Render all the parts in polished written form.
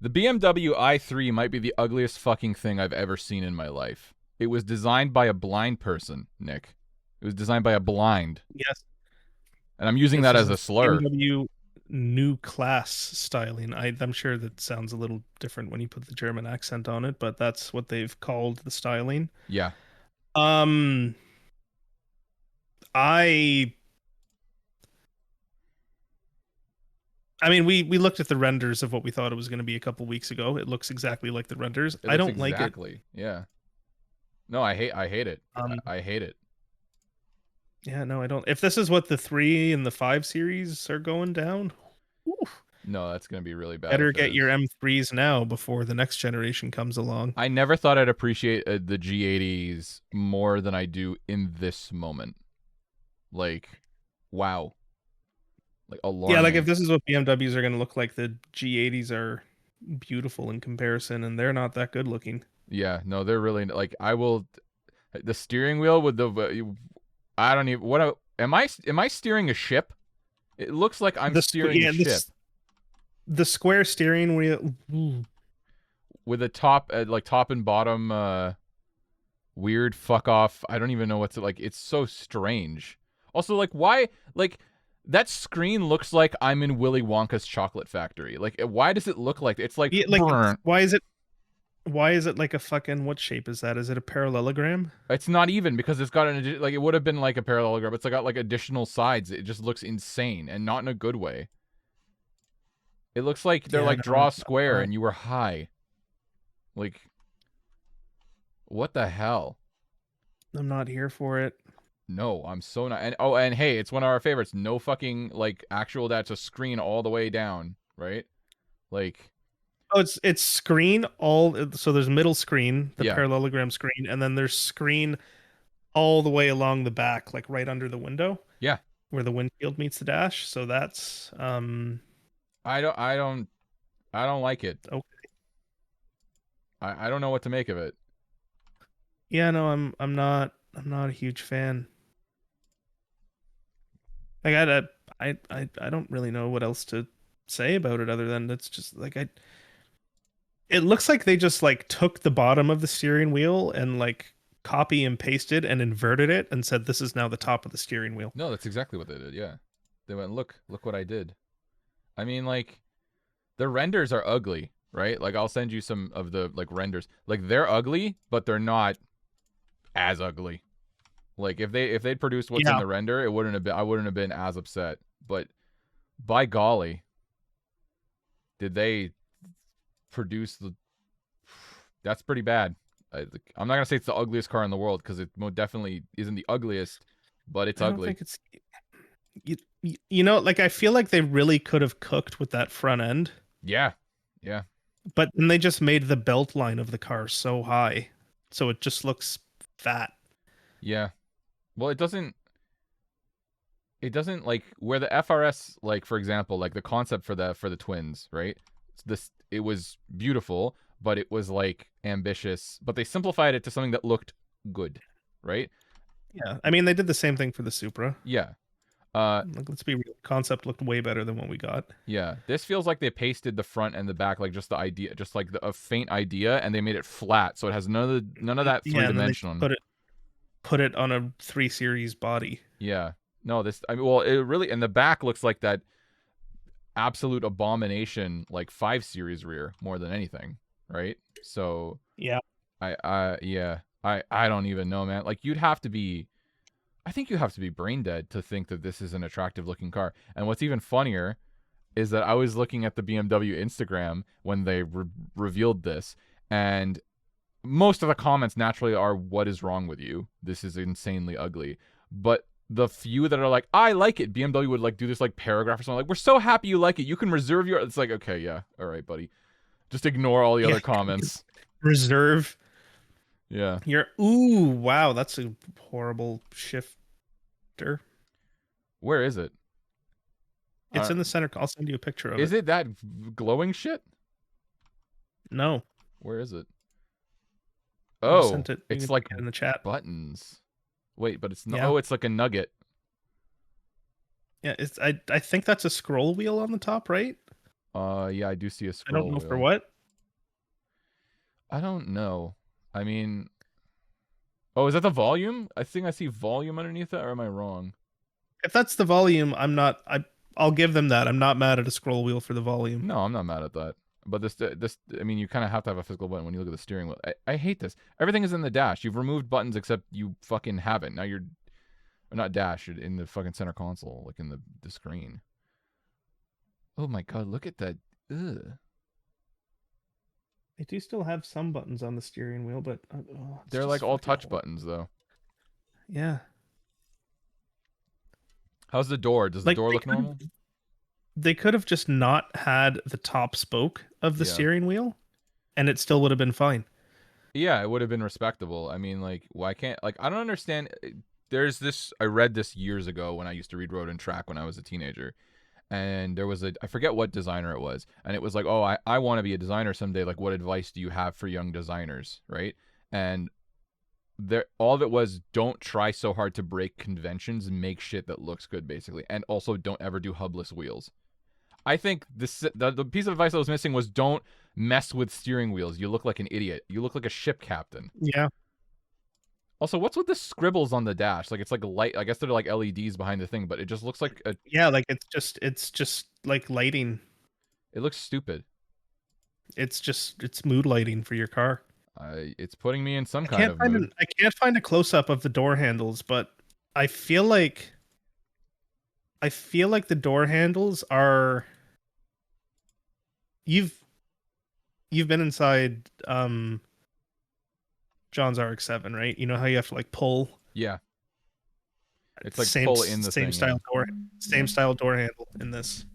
The BMW i3 might be the ugliest fucking thing I've ever seen in my life. It was designed by a blind person, Nick. It was designed by a blind. Yes. And I'm using that as a slur. BMW new class styling. I'm sure that sounds a little different when you put the German accent on it, but that's what they've called the styling. Yeah. I mean, we looked at the renders of what we thought it was going to be a couple weeks ago. It looks exactly like the renders. I don't like it. Exactly. Yeah. No, I hate it. I hate it. Yeah, no, I don't. If this is what the 3 and the 5 series are going down, no, that's going to be really bad. Better get your M3s now before the next generation comes along. I never thought I'd appreciate the G80s more than I do in this moment. Like, wow. Like, alarming. Yeah, like if this is what BMWs are going to look like, the G80s are beautiful in comparison, and they're not that good looking. Yeah, no, they're really, like, the steering wheel with the, I don't even, am I steering a ship? It looks like I'm steering a ship. The square steering wheel. With a top, like top and bottom, weird fuck off. I don't even know what's like. It's so strange. Also, like, why, like, that screen looks like I'm in Willy Wonka's chocolate factory. Like, why does it look like it's like, why is it like a fucking, what shape is that? Is it a parallelogram? It's not even, because it's got an, like, it would have been like a parallelogram. It's got like additional sides. It just looks insane, and not in a good way. It looks like they're like, draw a square and you were high. Like, what the hell? I'm not here for it. No, I'm so not. And oh, and hey, it's one of our favorites. No fucking, like, actual, that's a screen all the way down, right? Like, oh, it's screen all. So there's middle screen, the parallelogram screen, and then there's screen all the way along the back, like right under the window. Yeah, where the windshield meets the dash. So that's I don't like it. Okay. I don't know what to make of it. Yeah, no, I'm not a huge fan. Like, I don't really know what else to say about it other than it's just like, it looks like they just like took the bottom of the steering wheel and like copy and pasted and inverted it and said this is now the top of the steering wheel. No, that's exactly what they did. Yeah, they went, look what I did. I mean, like, the renders are ugly, right? Like, I'll send you some of the, like, renders. Like, they're ugly, but they're not as ugly. Like, if they'd produced what's in the render, I wouldn't have been as upset. But by golly, did they produce that's pretty bad. I'm not gonna say it's the ugliest car in the world, because it definitely isn't the ugliest, but it's ugly. I don't think it's, you know, like, I feel like they really could have cooked with that front end. Yeah. But then they just made the belt line of the car so high, so it just looks fat. Yeah. Well, it doesn't, like, where the FRS, like, for example, like the concept for the twins, right? It was beautiful, but it was like ambitious, but they simplified it to something that looked good, right? Yeah, I mean, they did the same thing for the Supra. Yeah. Like, let's be real, concept looked way better than what we got. Yeah, this feels like they pasted the front and the back, like, just the idea, just like a faint idea, and they made it flat, so it has none of that three-dimensional. Put it on a 3 Series body. Yeah. No, I mean, well, it really, and the back looks like that absolute abomination, like, 5 Series rear more than anything, right? So yeah, I don't even know, man. Like, I think you have to be brain dead to think that this is an attractive looking car. And what's even funnier is that I was looking at the BMW Instagram when they revealed this, and most of the comments naturally are, what is wrong with you? This is insanely ugly. But the few that are like, I like it, BMW would, like, do this, like, paragraph or something, like, we're so happy you like it, you can reserve your, it's like, okay, yeah, all right, buddy, just ignore all the other comments. Reserve. Yeah. Ooh, wow, that's a horrible shifter. Where is it? It's in the center. I'll send you a picture of it. Is it that glowing shit? No. Where is it? Oh, it's like in the chat. Buttons. Wait, but it's not. Yeah. Oh, it's like a nugget. Yeah, I think that's a scroll wheel on the top, right? Yeah, I do see a scroll wheel. I don't know for what. I don't know. I mean, oh, is that the volume? I think I see volume underneath that, or am I wrong? If that's the volume, I'm not. I'll give them that. I'm not mad at a scroll wheel for the volume. No, I'm not mad at that. But I mean, you kind of have to have a physical button when you look at the steering wheel. I hate this. Everything is in the dash. You've removed buttons except you fucking haven't. Now you're, or not dash, you're in the fucking center console, like in the screen. Oh my god, look at that. Ugh. I do still have some buttons on the steering wheel, but They're like all touch buttons though. Yeah. How's the door? Does the Like door look normal? they could have just not had the top spoke of the Yeah. steering wheel, and it still would have been fine. Yeah, it would have been respectable. I mean, like, why can't, like, I don't understand. There's this, I read this years ago when I used to read Road and Track when I was a teenager. And there was I forget what designer it was. And it was like, oh, I want to be a designer someday. Like, what advice do you have for young designers? Right. And there, all of it was, don't try so hard to break conventions and make shit that looks good, basically. And also, don't ever do hubless wheels. I think the piece of advice I was missing was, don't mess with steering wheels. You look like an idiot. You look like a ship captain. Yeah. Also, what's with the scribbles on the dash? Like, it's like light. I guess they're like LEDs behind the thing, but it just looks like a. Yeah, like it's just like lighting. It looks stupid. It's mood lighting for your car. It's putting me in some kind of mood. I can't find a close up of the door handles, but I feel like the door handles are. You've been inside John's RX-7, right? You know how you have to like pull. Yeah. It's like same, pull in the same thing. style door, same style door handle in this.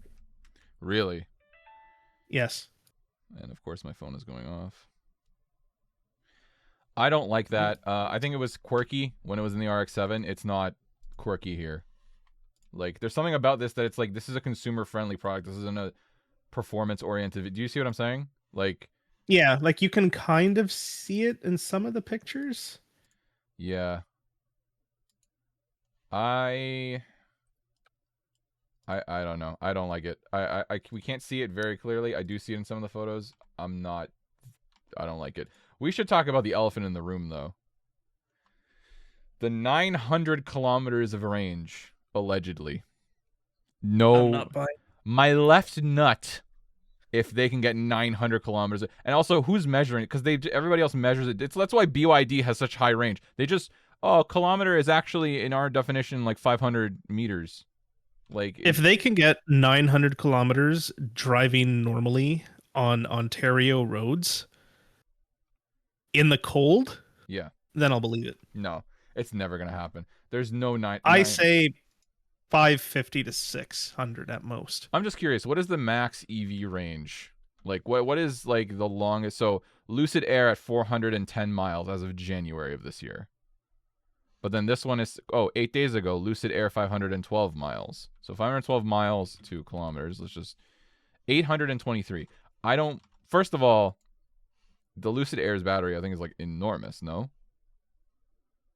Really? Yes. And of course, my phone is going off. I don't like that. I think it was quirky when it was in the RX-7. It's not quirky here. Like, there's something about this that it's like, this is a consumer-friendly product. This isn't a performance-oriented. Do you see what I'm saying? Like, yeah, like you can kind of see it in some of the pictures. Yeah. I don't know. I don't like it. We can't see it very clearly. I do see it in some of the photos. I don't like it. We should talk about the elephant in the room, though. The 900 kilometers of range, allegedly. No. I'm not buying. My left nut, if they can get 900 kilometers. And also, who's measuring it? Because everybody else measures it. That's why BYD has such high range. They just, a kilometer is actually, in our definition, like 500 meters. Like, if they can get 900 kilometers driving normally on Ontario roads in the cold, yeah, then I'll believe it. No, it's never gonna happen. There's no I say 550 to 600 at most. I'm just curious, what is the max EV range? Like, what is like the longest? So Lucid Air at 410 miles as of January of this year. But then this one is, 8 days ago, Lucid Air 512 miles. So 512 miles to kilometers. Let's just 823. First of all, the Lucid Air's battery, I think, is like enormous, no?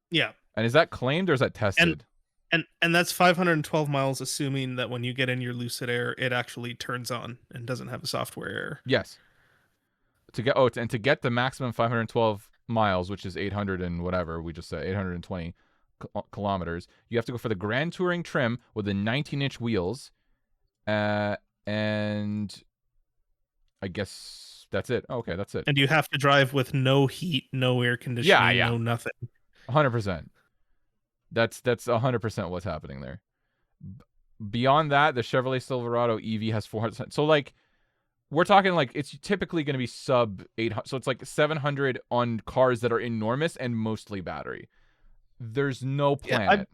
Yeah. And is that claimed or is that tested? And that's 512 miles, assuming that when you get in your Lucid Air, it actually turns on and doesn't have a software error. Yes. To get the maximum 512 miles, which is 800 and whatever, we just said 820 kilometers, you have to go for the Grand Touring trim with the 19-inch wheels, and I guess that's it. Okay, that's it. And you have to drive with no heat, no air conditioning, no nothing. 100%. That's 100% what's happening there. Beyond that, the Chevrolet Silverado EV has 400. So like, we're talking like it's typically going to be sub 800. So it's like 700 on cars that are enormous and mostly battery. There's no planet. Yeah,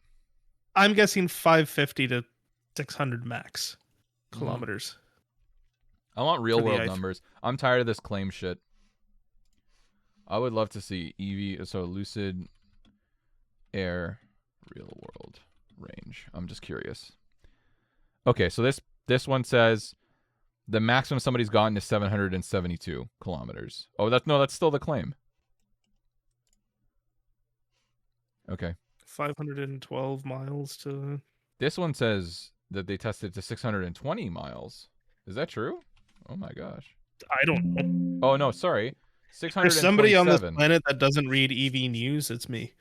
I'm guessing 550 to 600 max kilometers. I want real world numbers. I'm tired of this claim shit. I would love to see EV, so Lucid Air real world range. I'm just curious. Okay, so this one says the maximum somebody's gotten is 772 kilometers. Oh, that's still the claim. Okay. 512 miles to... This one says that they tested to 620 miles. Is that true? Oh my gosh. I don't know. Oh, no, sorry. There's somebody on this 627. planet that doesn't read EV news. It's me,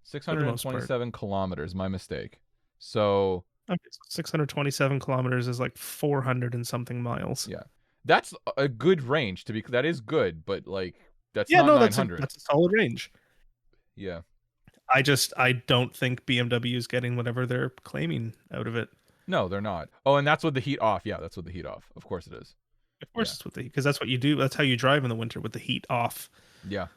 for the most part. 627 kilometers. My mistake. So Okay, so 627 kilometers is like 400 and something miles. yeah, that's a good range to be. That is good, but like that's Yeah, not no, 900. that's a solid range. Yeah. I don't think BMW is getting whatever they're claiming out of it. No, they're not. Oh, and that's with the heat off. Yeah, that's with the heat off. Of course it is. Of course, Yeah. it's with the because that's what you do. That's how you drive in the winter with the heat off. Yeah.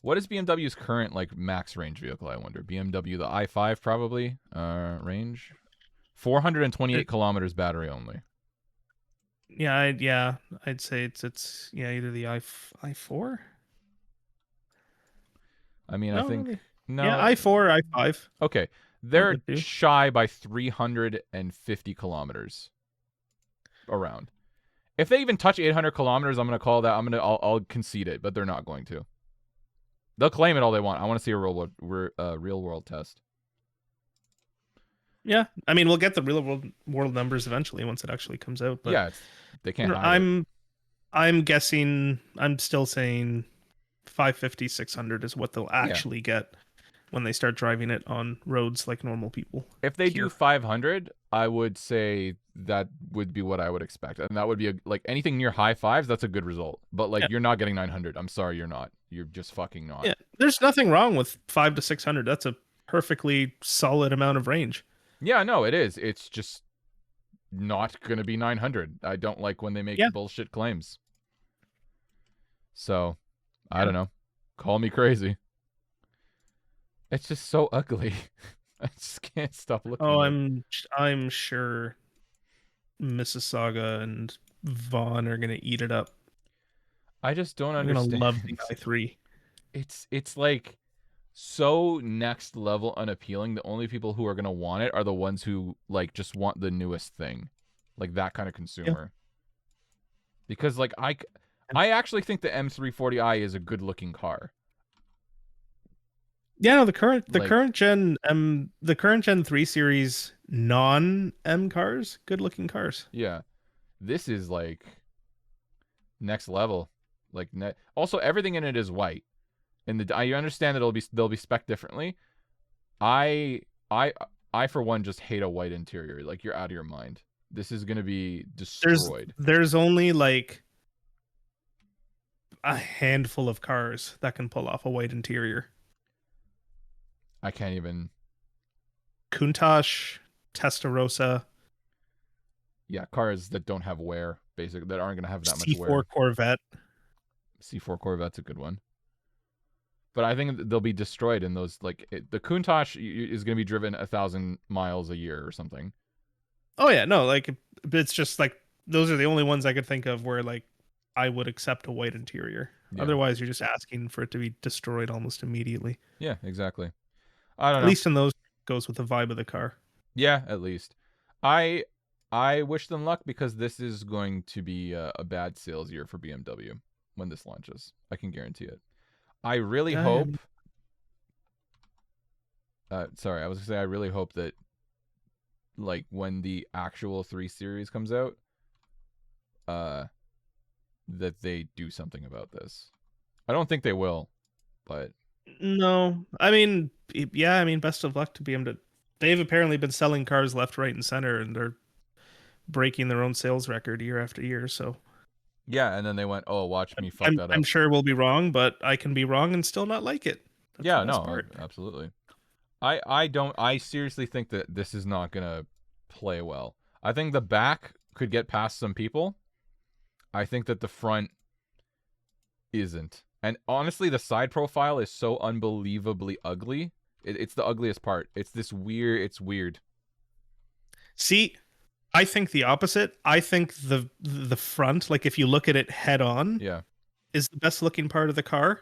What is BMW's current like max range vehicle? I wonder. BMW the i5 probably. Range 428 kilometers battery only. Yeah, I'd say it's either the i4. I mean, No, I think really. no. Yeah, i4, i5. Okay, they're would do. shy by 350 kilometers around. If they even touch 800 kilometers, I'm gonna call that. I'll concede it, but they're not going to. They'll claim it all they want. I want to see a real world test. Yeah, I mean, we'll get the real world numbers eventually once it actually comes out. But Yeah, they can't hide it. I'm guessing. I'm still saying 550, 600 is what they'll actually get when they start driving it on roads like normal people. If they do 500, I would say that would be what I would expect, and that would be like anything near high fives. That's a good result. But like you're not getting 900. I'm sorry, you're not. You're just fucking not. Yeah, there's nothing wrong with 500 to 600. That's a perfectly solid amount of range. Yeah, no, it is. It's just not gonna be 900. I don't like when they make bullshit claims. So, I don't know. Call me crazy. It's just so ugly. I just can't stop looking. Oh, I'm sure Mississauga and Vaughn are gonna eat it up. I just don't understand. I'm gonna love the i3. It's like so next level unappealing. The only people who are gonna want it are the ones who like just want the newest thing, like that kind of consumer. Because like I actually think the M340i is a good looking car. Yeah, no, the current Gen 3 series non-M cars, good looking cars. Yeah, this is like next level. Like also everything in it is white, and I understand that they'll be spec'd differently. I for one just hate a white interior. Like you're out of your mind. This is gonna be destroyed. There's only like a handful of cars that can pull off a white interior. I can't even. Countach, Testarossa. Yeah, cars that don't have wear, basically, that aren't gonna have that much wear. C4 Corvette. C4 Corvette's a good one. But I think they'll be destroyed in those. Like the Countach is gonna be driven 1,000 miles a year or something. Oh yeah, no, like it's just like those are the only ones I could think of where like I would accept a white interior. Yeah. Otherwise, you're just asking for it to be destroyed almost immediately. Yeah, exactly. I don't know. At least in those goes with the vibe of the car. Yeah, at least. I wish them luck because this is going to be a bad sales year for BMW when this launches. I can guarantee it. I really hope. Sorry, I was gonna say I really hope that, like, when the actual 3 Series comes out, that they do something about this. I don't think they will, but no. I mean, yeah. I mean, best of luck to BMW. They've apparently been selling cars left, right, and center, and they're breaking their own sales record year after year. So yeah, and then they went, "Oh, watch me fuck that up." I'm sure we'll be wrong, but I can be wrong and still not like it. That's yeah, no, absolutely. I seriously think that this is not gonna play well. I think the back could get past some people. I think that the front isn't. And honestly, the side profile is so unbelievably ugly. It's the ugliest part. It's weird. See, I think the opposite. I think the front, like if you look at it head on, is the best looking part of the car.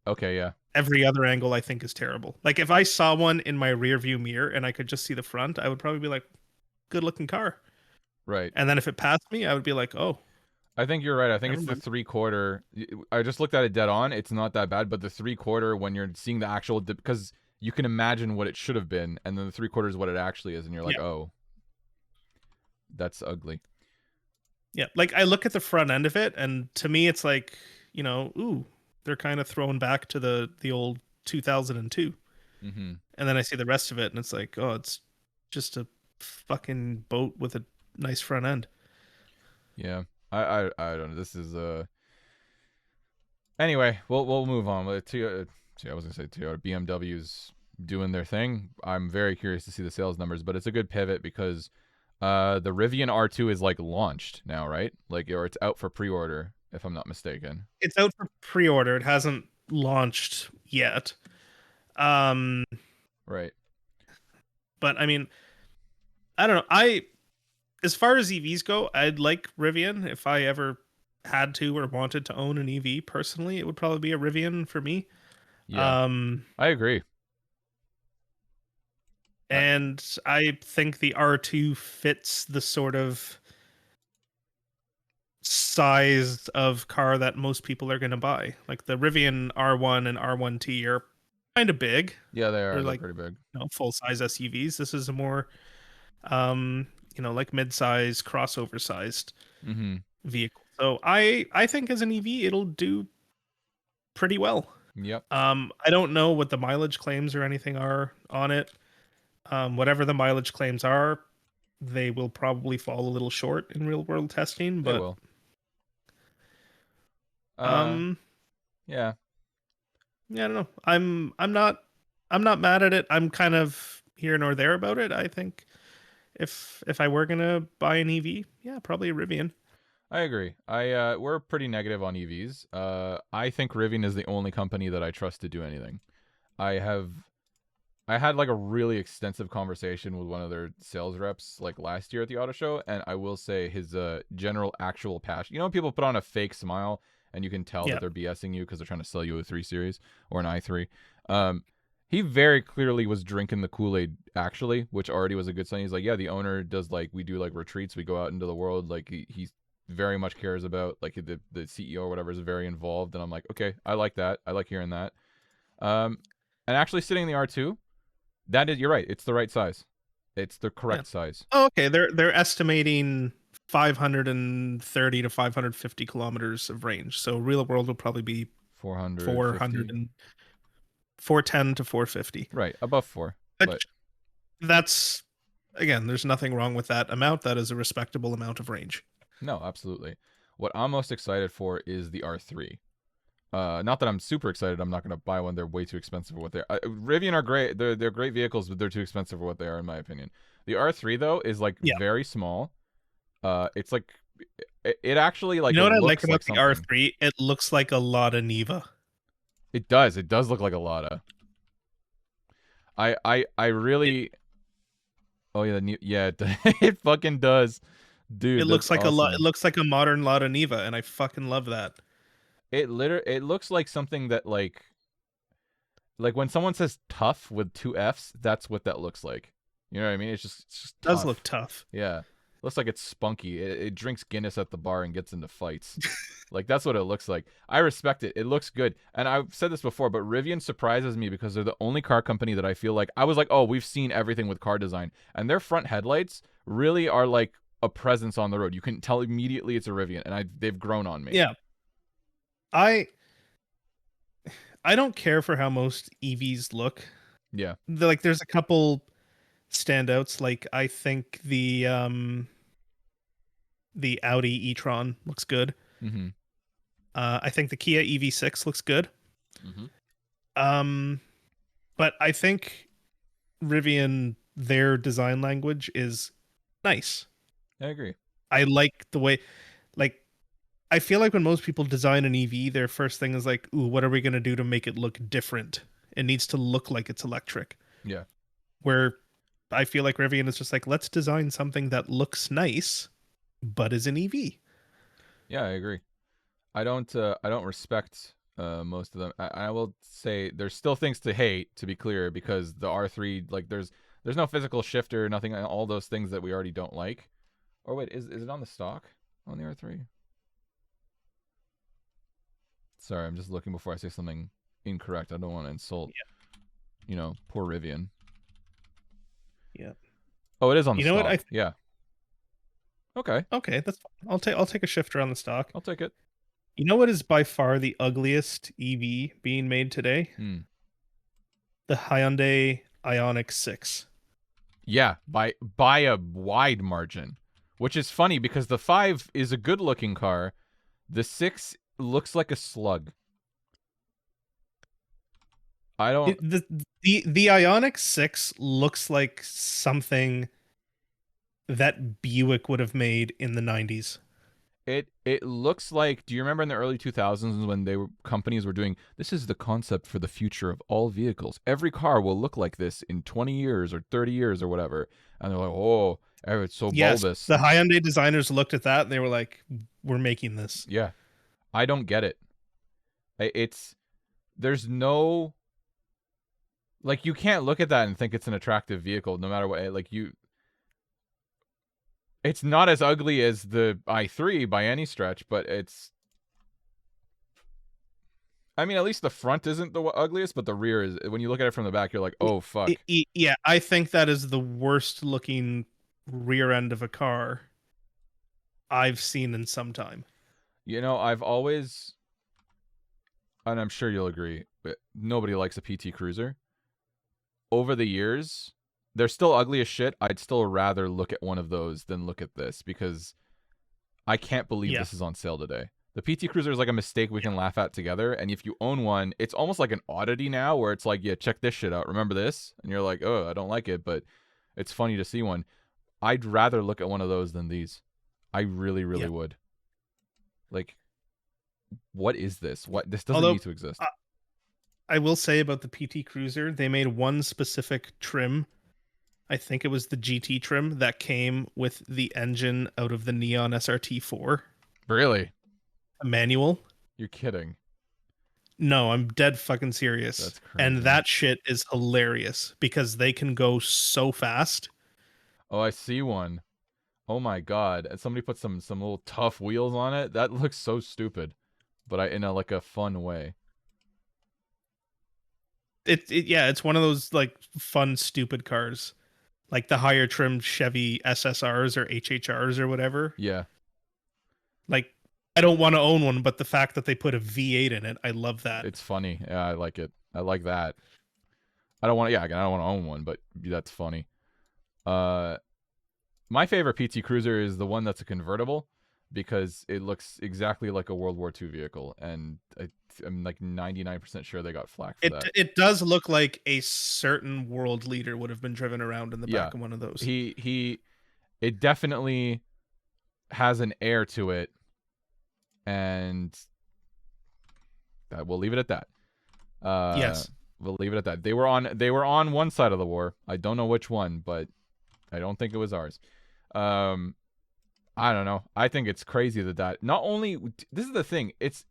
Okay, yeah. Every other angle I think is terrible. Like if I saw one in my rear view mirror and I could just see the front, I would probably be like, good looking car. Right. And then if it passed me, I would be like, oh. I think you're right. I think it's the 3/4. I just looked at it dead on. It's not that bad, but the 3/4 when you're seeing the actual because you can imagine what it should have been, and then the 3/4 is what it actually is, and you're like, oh, that's ugly. Yeah, like I look at the front end of it, and to me, it's like ooh, they're kind of thrown back to the old 2002. Mm-hmm. And then I see the rest of it, and it's like, oh, it's just a fucking boat with a nice front end. Yeah. I don't know. This is Anyway, we'll move on. I was gonna say Toyota, BMW's doing their thing. I'm very curious to see the sales numbers, but it's a good pivot because the Rivian R2 is like launched now, right? Like, or it's out for pre-order, if I'm not mistaken. It's out for pre-order. It hasn't launched yet. Um, Right. but I mean, I don't know. As far as EVs go, I'd like Rivian. If I ever had to or wanted to own an EV personally, it would probably be a Rivian for me. Yeah. I agree. And I think the R2 fits the sort of size of car that most people are going to buy. Like the Rivian R1 and R1T are kind of big. Yeah, they are. They're They're like, pretty big. full size SUVs. This is a more like mid-size crossover sized Mm-hmm. vehicle. So I think as an EV it'll do pretty well. Yep. I don't know what the mileage claims or anything are on it. Whatever the mileage claims are, they will probably fall a little short in real world testing, They but will. Yeah. yeah, I don't know. I'm not mad at it. I'm kind of here nor there about it. I think if I were gonna buy an EV, yeah, probably a Rivian. I agree. We're pretty negative on EVs. I think Rivian is the only company that I trust to do anything. I had like a really extensive conversation with one of their sales reps like last year at the auto show, and I will say his general actual passion. You know when people put on a fake smile and you can tell Yeah. that they're BSing you because they're trying to sell you a 3 Series or an i3. He very clearly was drinking the Kool-Aid actually, which already was a good sign. He's like, yeah, the owner does like we do like retreats, we go out into the world, like he very much cares about like the CEO or whatever is very involved, and I'm like, okay, I like that. I like hearing that. And actually sitting in the R2, you're right. It's the right size. It's the correct size. Oh, okay. They're estimating 530 to 550 kilometers of range. So real world will probably be 400 and 410 to 450. Right, above 4. But That's again, there's nothing wrong with that amount. That is a respectable amount of range. no, absolutely. What I'm most excited for is the R3. Not that I'm super excited. I'm not going to buy one. They're way too expensive for what they are. Rivian are great. They're great vehicles, but they're too expensive for what they are, in my opinion. The R3 though is like very small. It's like it actually like. You know what I looks like about the something. R3? It looks like a lot of Niva. It does. It does look like a Lada. I really. Oh yeah, yeah. It fucking does, dude. It looks like awesome. It looks like a modern Lada Niva, and I fucking love that. It looks like something that like when someone says tough with 2 F's, that's what that looks like. You know what I mean? It's just tough. Does look tough. Yeah. Looks like it's spunky. It drinks Guinness at the bar and gets into fights. Like that's what it looks like. I respect it. It looks good. And I've said this before, but Rivian surprises me because they're the only car company that I feel like I was like, "Oh, we've seen everything with car design." And their front headlights really are like a presence on the road. You can tell immediately it's a Rivian, and they've grown on me. Yeah. I don't care for how most EVs look. Yeah. Like there's a couple standouts. Like I think the Audi e-tron looks good. Mm-hmm. I think the Kia EV6 looks good. Mm-hmm. But I think Rivian, their design language is nice. I agree. I like the way, like, I feel like when most people design an EV, their first thing is like, ooh, what are we going to do to make it look different? It needs to look like it's electric. Yeah. Where I feel like Rivian is just like, let's design something that looks nice, but is an EV. Yeah, I agree. I don't respect most of them. I will say there's still things to hate, to be clear, because the R3, like there's no physical shifter, nothing, all those things that we already don't like. Or wait, is it on the stock on the R3? Sorry, I'm just looking before I say something incorrect. I don't want to insult, poor Rivian. Yeah. Oh, it is on the stock. You know what? Yeah. Okay. Okay, that's fine. I'll take a shifter on the stock. I'll take it. You know what is by far the ugliest EV being made today? Hmm. The Hyundai Ioniq 6. Yeah, by a wide margin, which is funny because the 5 is a good looking car. The 6 looks like a slug. I don't. The Ioniq 6 looks like something that Buick would have made in the 90s. It looks like. Do you remember in the early 2000s when companies were doing this is the concept for the future of all vehicles. Every car will look like this in 20 years or 30 years or whatever. And they're like, "Oh, it's so Yes, bulbous." the Hyundai designers looked at that and they were like, "We're making this." Yeah. I don't get it. It's there's no like you can't look at that and think it's an attractive vehicle no matter what like you it's not as ugly as the i3 by any stretch, but it's I mean, at least the front isn't the ugliest, but the rear is. When you look at it from the back, you're like, "Oh fuck." Yeah, I think that is the worst looking rear end of a car I've seen in some time. You know, I've always, and I'm sure you'll agree, but nobody likes a PT Cruiser. Over the years, they're still ugly as shit. I'd still rather look at one of those than look at this because I can't believe Yeah. this is on sale today. The PT Cruiser is like a mistake we can laugh at together. And if you own one, it's almost like an oddity now where it's like, yeah, check this shit out. Remember this? And you're like, oh, I don't like it, but it's funny to see one. I'd rather look at one of those than these. I really, really Yeah. would. Like, what is this? What this doesn't Although need to exist. I will say about the PT Cruiser, they made one specific trim. I think it was the GT trim that came with the engine out of the Neon SRT4, Really? a manual. You're kidding. No, I'm dead fucking serious. That's crazy. And that shit is hilarious because they can go so fast. Oh, I see one. Oh my god! And somebody put some little tough wheels on it. That looks so stupid, but in a like a fun way. Yeah, it's one of those like fun stupid cars. Like the higher trim Chevy SSRs or HHRs or whatever. Yeah, Like I don't want to own one, but the fact that they put a V8 in it, I love that. it's funny. Yeah, I like it. I like that. I don't want. Yeah, again, I don't want to own one, but that's funny. Uh, my favorite PT Cruiser is the one that's a convertible because it looks exactly like a World War II vehicle, and I'm like 99% sure they got flack for that. It does look like a certain world leader would have been driven around in the Yeah, back of one of those. it definitely has an air to it, and we'll leave it at that. Yes. We'll leave it at that. They were on one side of the war. I don't know which one, but I don't think it was ours. I don't know. I think it's crazy that not only this is the thing. It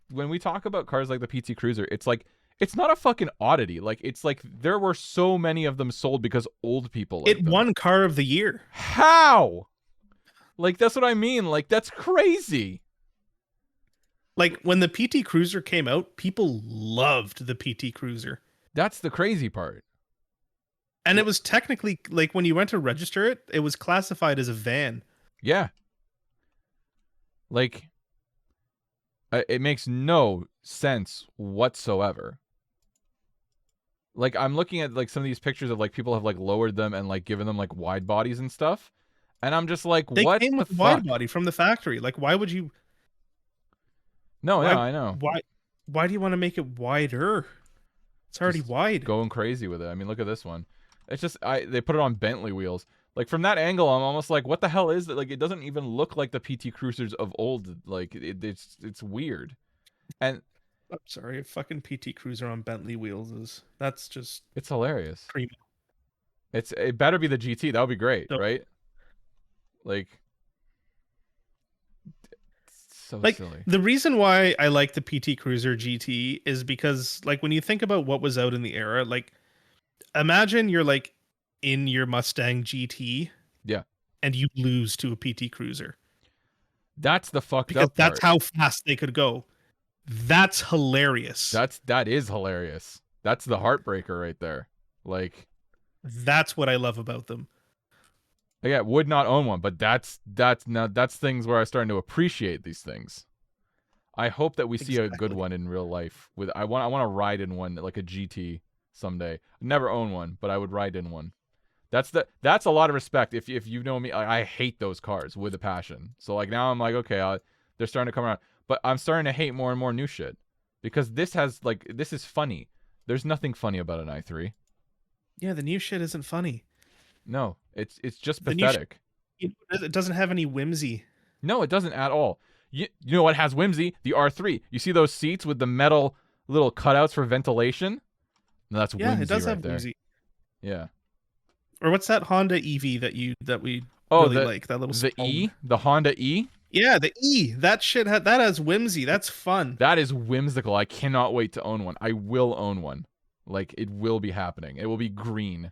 when we talk about cars like the PT Cruiser, it's like it's not a fucking oddity. Like it's like there were so many of them sold because old people liked It them. won car of the year. How? Like that's what I mean. Like that's crazy. Like when the PT Cruiser came out, people loved the PT Cruiser. That's the crazy part. And it was technically like when you went to register it, it was classified as a van. Yeah. Like it makes no sense whatsoever. Like I'm looking at like some of these pictures of like people have like lowered them and like given them like wide bodies and stuff. And I'm just like, They what came the with fuck? wide body from the factory. Like why would you No, yeah, I know. Why do you want to make it wider? It's already Just wide. going crazy with it. I mean, look at this one. It's just they put it on Bentley wheels. Like from that angle, I'm almost like, what the hell is that? Like it doesn't even look like the PT Cruisers of old. Like it's weird. And I'm sorry, a fucking PT Cruiser on Bentley wheels that's just it's hilarious. primo. It better be the GT. That would be great, So, right? Like so like silly. the reason why I like the PT Cruiser GT is because like when you think about what was out in the era, like imagine you're like in your Mustang GT, Yeah, and you lose to a PT Cruiser that's the fucked because up that's part. how fast they could go. That's hilarious. That is hilarious. That's the heartbreaker right there. Like, That's what I love about them. yeah, would not own one, but that's things where I'm starting to appreciate these things. I hope that we see a good Exactly. one in real life. I want to ride in one, like a GT someday. Never own one, but I would ride in one. That's a lot of respect. If you know me, I hate those cars with a passion. So like now I'm like, okay, they're starting to come around, but I'm starting to hate more and more new shit because this is funny. There's nothing funny about an i3. Yeah, the new shit isn't funny. No, it's just The new shit, pathetic. it doesn't have any whimsy. No, it doesn't at all. You know what has whimsy? The R3. You see those seats with the metal little cutouts for ventilation? No, that's Yeah, it whimsy does right have there. whimsy. Yeah. Or what's that Honda EV that we Oh, really like? That little the small one. E, the Honda E. Yeah, the E. That shit that has whimsy. That's fun. That is whimsical. I cannot wait to own one. I will own one. Like it will be happening. It will be green.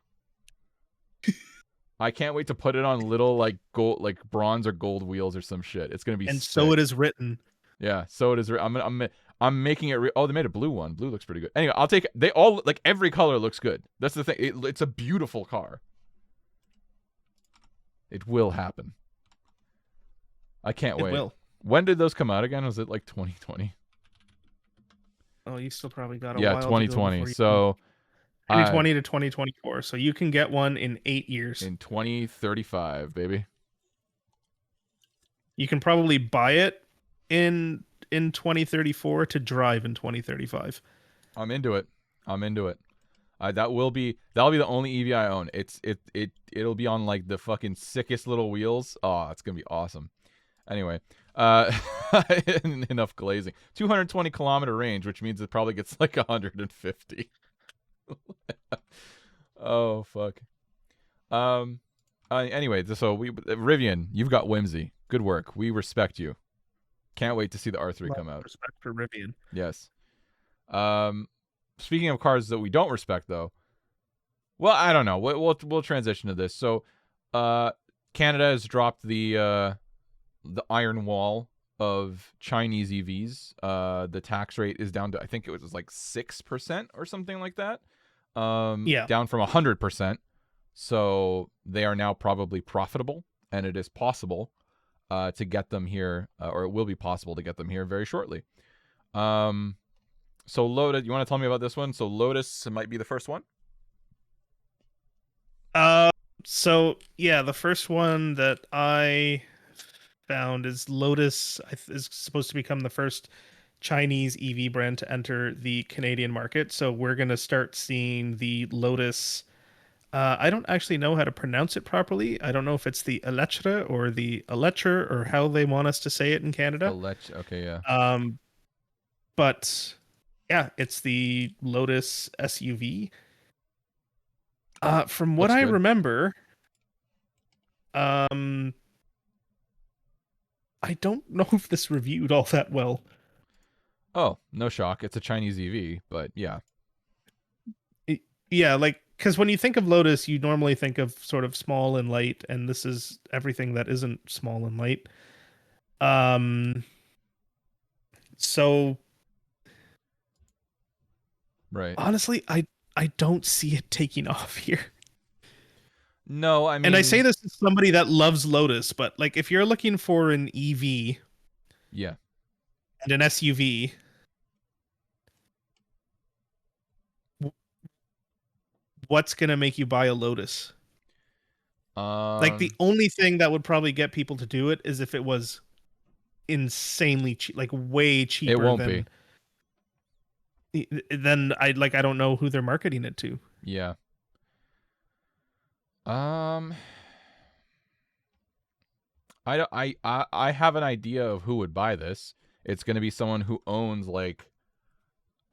I can't wait to put it on little like gold, like bronze or gold wheels or some shit. It's gonna be And sick. so it is written. Yeah, so it is. I'm making it. Oh, they made a blue one. Blue looks pretty good. Anyway, I'll take. They all like every color looks good. That's the thing. It's a beautiful car. It will happen. I can't wait. It will. When did those come out again? Was it like 2020? Oh, you still probably got a Yeah, while 2020. to go So 2020 to 2024. So you can get one in 8 years. in 2035, baby. You can probably buy it in 2034 to drive in 2035. I'm into it. That'll be the only EV I own. It'll be on like the fucking sickest little wheels. Oh, it's gonna be awesome. Anyway, enough glazing. 220-kilometer range, which means it probably gets like 150. Oh fuck. Anyway, so Rivian, you've got whimsy. Good work. We respect you. Can't wait to see the R3 come out. Respect for Rivian. Yes. Speaking of cars that we don't respect, though, well, I don't know. We'll transition to this. So, Canada has dropped the iron wall of Chinese EVs. The tax rate is down to, I think it was like 6% or something like that. Yeah. Down from 100%. So they are now probably profitable, and it is possible to get them here, or it will be possible to get them here very shortly. So Lotus, you want to tell me about this one? So Lotus might be the first one. So yeah, the first one that I found is Lotus is supposed to become the first Chinese EV brand to enter the Canadian market. So we're gonna start seeing the Lotus. I don't actually know how to pronounce it properly. I don't know if it's the Electra or the Electra or how they want us to say it in Canada. Okay, yeah. But yeah, it's the Lotus SUV. From what Looks I good. remember, I don't know if this reviewed all that well. Oh, no shock. It's a Chinese EV, but yeah. Yeah, like, because when you think of Lotus, you normally think of sort of small and light, and this is everything that isn't small and light. So Right. honestly, I don't see it taking off here. No, I mean, And I say this as somebody that loves Lotus, but like if you're looking for an EV yeah. and an SUV, what's gonna make you buy a Lotus? Like the only thing that would probably get people to do it is if it was insanely cheap, like way cheaper. It won't be. Then I don't know who they're marketing it to. Yeah. I have an idea of who would buy this. It's going to be someone who owns like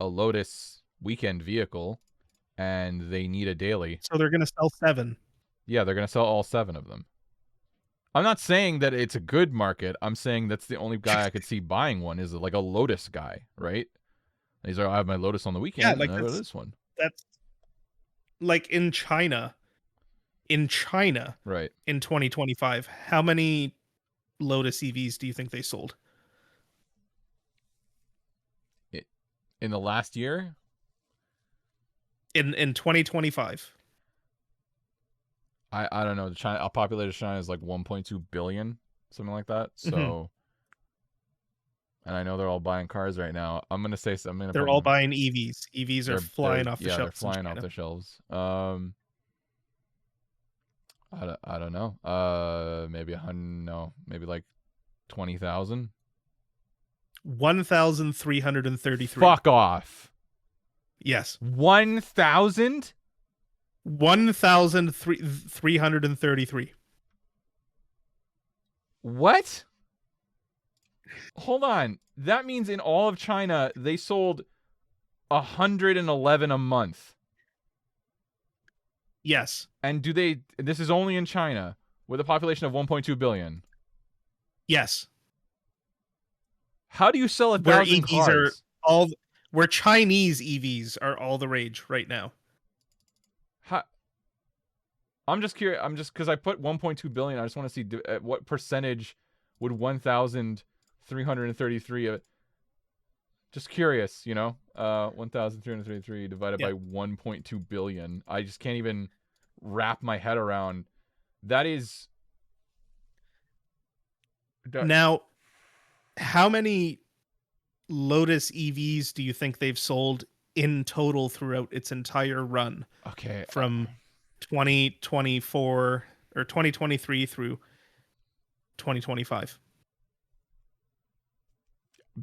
a Lotus weekend vehicle and they need a daily. So they're going to sell 7. Yeah, they're going to sell all 7 of them. I'm not saying that it's a good market. I'm saying that's the only guy I could see buying one is like a Lotus guy, right? He's like, I have my Lotus on the weekend. Yeah, like and I have this one. That's like in China. Right. In 2025, how many Lotus EVs do you think they sold? In the last year? In 2025. I don't know. China, a populated China is like 1.2 billion, something like that. So and I know they're all buying cars right now. I'm gonna say I'm gonna They're put all my buying EVs. EVs are flying off the they're shelves in flying off China. the shelves. I don't know. Maybe 100. No, maybe like 20,000. 1,333. Fuck off. Yes. 1,000. 1,333. What? Hold on. That means in all of China they sold 111 a month. Yes. And this is only in China with a population of 1.2 billion. Yes. How do you sell Where 1,000 EVs are cars? where Chinese EVs are all the rage right now. I'm just curious. I'm just because I put 1.2 billion. I just want to see at what percentage would 1,333. Just curious, 1,333 divided by 1.2 billion. I just can't even wrap my head around. That is. Now, how many Lotus EVs do you think they've sold in total throughout its entire run? Okay. From 2024 or 2023 through 2025.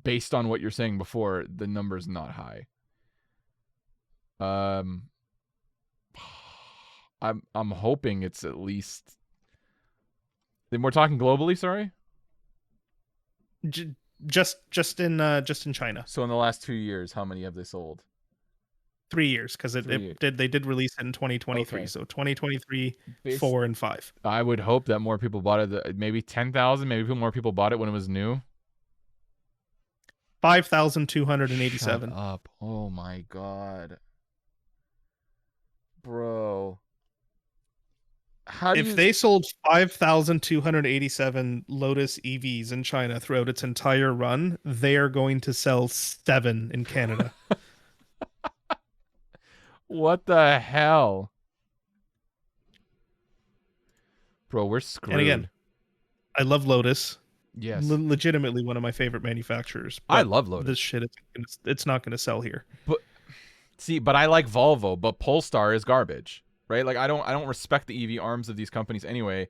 Based on what you're saying before, the number's not high. I'm hoping it's at least. Then we're talking globally, sorry? Just in China. So in the last 2 years, how many have they sold? 3 years, because they did release it in 2023. Okay. So 2023, 4 and 5. I would hope that more people bought it. Maybe 10,000. Maybe more people bought it when it was new. 5,287. Shut up! Oh my god, bro. If they sold 5,287 Lotus EVs in China throughout its entire run, they are going to sell 7 in Canada. What the hell? Bro, we're screwed. And again, I love Lotus. Yes. Legitimately one of my favorite manufacturers. I love Lotus. This shit, it's not going to sell here. But I like Volvo, but Polestar is garbage, right? Like I don't respect the EV arms of these companies anyway.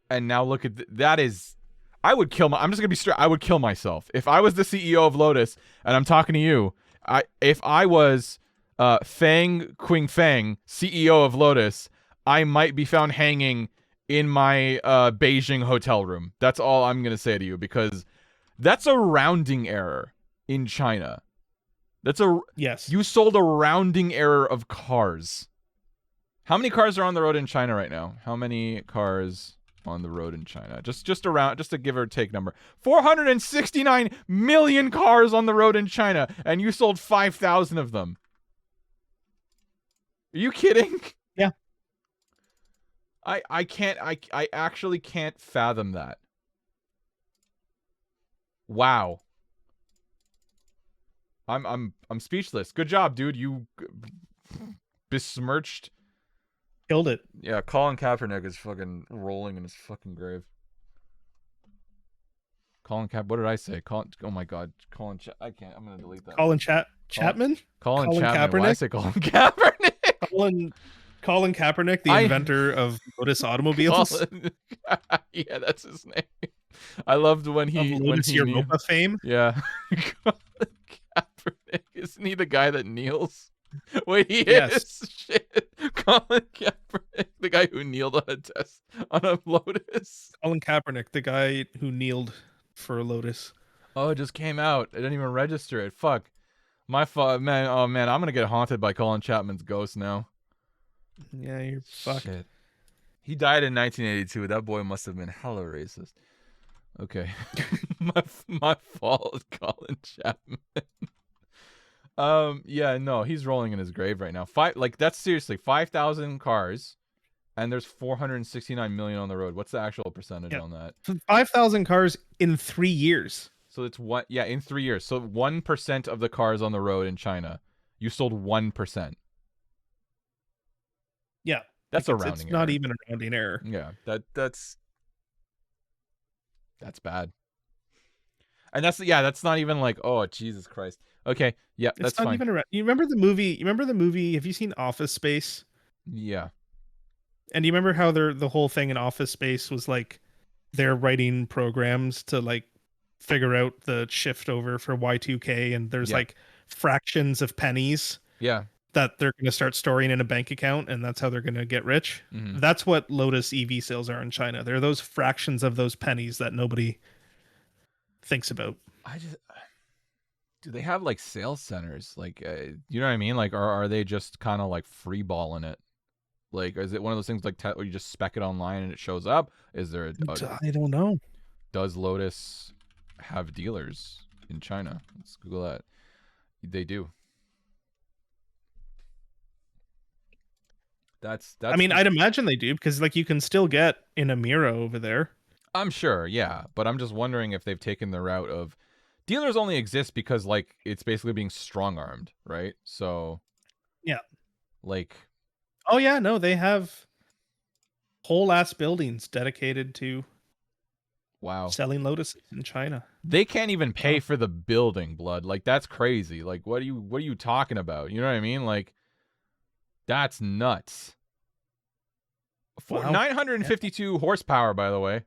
And now look at that is, I'm just gonna be straight. I would kill myself if I was the CEO of Lotus and I'm talking to you. If I was Fang Qingfeng, CEO of Lotus, I might be found hanging in my Beijing hotel room. That's all I'm going to say to you, because that's a rounding error in China. Yes. You sold a rounding error of cars. How many cars are on the road in China right now? How many cars on the road in China? Just a give or take number. 469 million cars on the road in China, and you sold 5,000 of them. Are you kidding? Yeah. I actually can't fathom that. Wow. I'm speechless. Good job, dude. You besmirched. Killed it. Yeah, Colin Kaepernick is fucking rolling in his fucking grave. What did I say? Oh my god, I can't. I'm gonna delete that. Chapman? Colin Chapman. Kaepernick? Why I say Colin Kaepernick? Colin Kaepernick, the inventor of Lotus automobiles. Yeah, that's his name. I loved when he Europa fame. Yeah. Colin Kaepernick. Isn't he the guy that kneels? Wait, he is. Shit. Colin Kaepernick, the guy who kneeled on a test on a Lotus. Colin Kaepernick, the guy who kneeled for a Lotus. Oh, it just came out. I didn't even register it. Fuck. My fault, man. Oh man, I'm gonna get haunted by Colin Chapman's ghost now. Yeah, you're fucked. Shit. He died in 1982. That boy must have been hella racist. Okay. my fault, Colin Chapman. Yeah, no, he's rolling in his grave right now. That's seriously 5,000 cars, and there's 469 million on the road. What's the actual percentage on that? 5,000 cars in 3 years. So it's in 3 years. So 1% of the cars on the road in China, you sold 1%. Yeah, that's a rounding error. Not even a rounding error. Yeah, that's bad. And that's not even like, oh Jesus Christ. Okay, yeah, It's that's not fine. even a. You remember the movie? You remember the movie? Have you seen Office Space? Yeah, And do you remember how the whole thing in Office Space was like they're writing programs to like figure out the shift over for Y2K, and there's yeah, like fractions of pennies yeah. that they're going to start storing in a bank account, and that's how they're going to get rich. Hmm. That's what Lotus EV sales are in China. They're those fractions of those pennies that nobody thinks about. I just do they have like sales centers? Like, you know what I mean? Like, are they just kind of like free balling it? Like, is it one of those things like where you just spec it online and it shows up? Is there I don't know. does Lotus have dealers in China? Let's Google that. They do. That's I mean, the, I'd imagine they do because like you can still get in a Mira over there. I'm sure, yeah, but I'm just wondering if they've taken the route of dealers only exist because like it's basically being strong armed, right? So Yeah. like, Oh yeah, no, they have whole ass buildings dedicated to wow. selling lotuses in China. They can't even pay Wow. for the building, blood. Like that's crazy. Like what are you talking about? You know what I mean? Like that's nuts. Wow. 952 horsepower, by the way.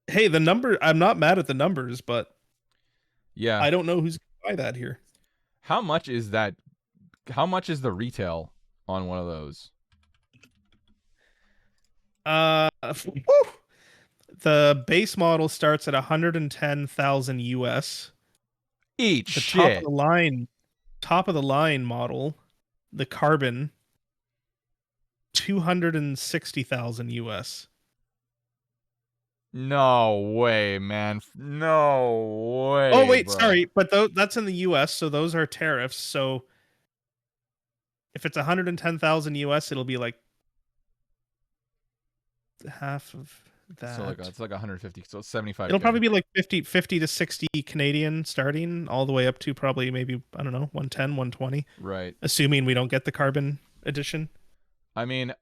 Hey, the number, I'm not mad at the numbers, but Yeah. I don't know who's gonna buy that here. How much is that? How much is the retail on one of those? Whew. The base model starts at 110,000 US. Eat The shit. top of the line model, the Carbon, 260,000 US. No way, man. No Oh way, wait, bro. sorry, but that's in the US, so those are tariffs. So if it's 110,000 US, it'll be like half of So like that. it's like 150. So it's 75K. It'll probably be like 50 to 60 Canadian starting, all the way up to probably maybe, I don't know, 110, 120, Right. assuming we don't get the Carbon edition. I mean,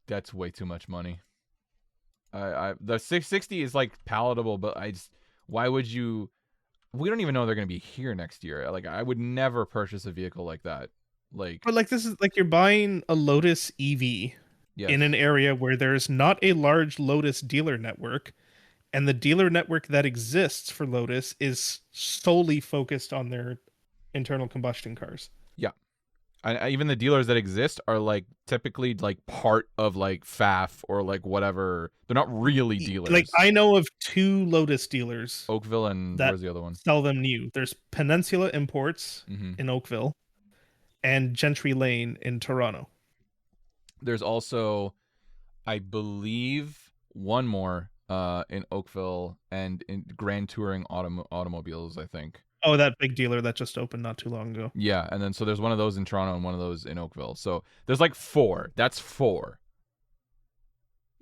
that's way too much money. The 660 is like palatable, but why would you? We don't even know they're gonna be here next year. Like, I would never purchase a vehicle like that. Like, But like this is like you're buying a Lotus EV yes, in an area where there's not a large Lotus dealer network, and the dealer network that exists for Lotus is solely focused on their internal combustion cars. yeah. Even the dealers that exist are like typically like part of like FAF or like whatever. They're not really dealers. Like I know of two Lotus dealers Oakville and that where's the other one? sell them new. There's Peninsula Imports Mm-hmm. in Oakville and Gentry Lane in Toronto. There's also, I believe, one more in Oakville and in Grand Touring Automobiles, I think. Oh, that big dealer that just opened not too long ago. Yeah, and then so there's one of those in Toronto and one of those in Oakville. So there's like four. That's four.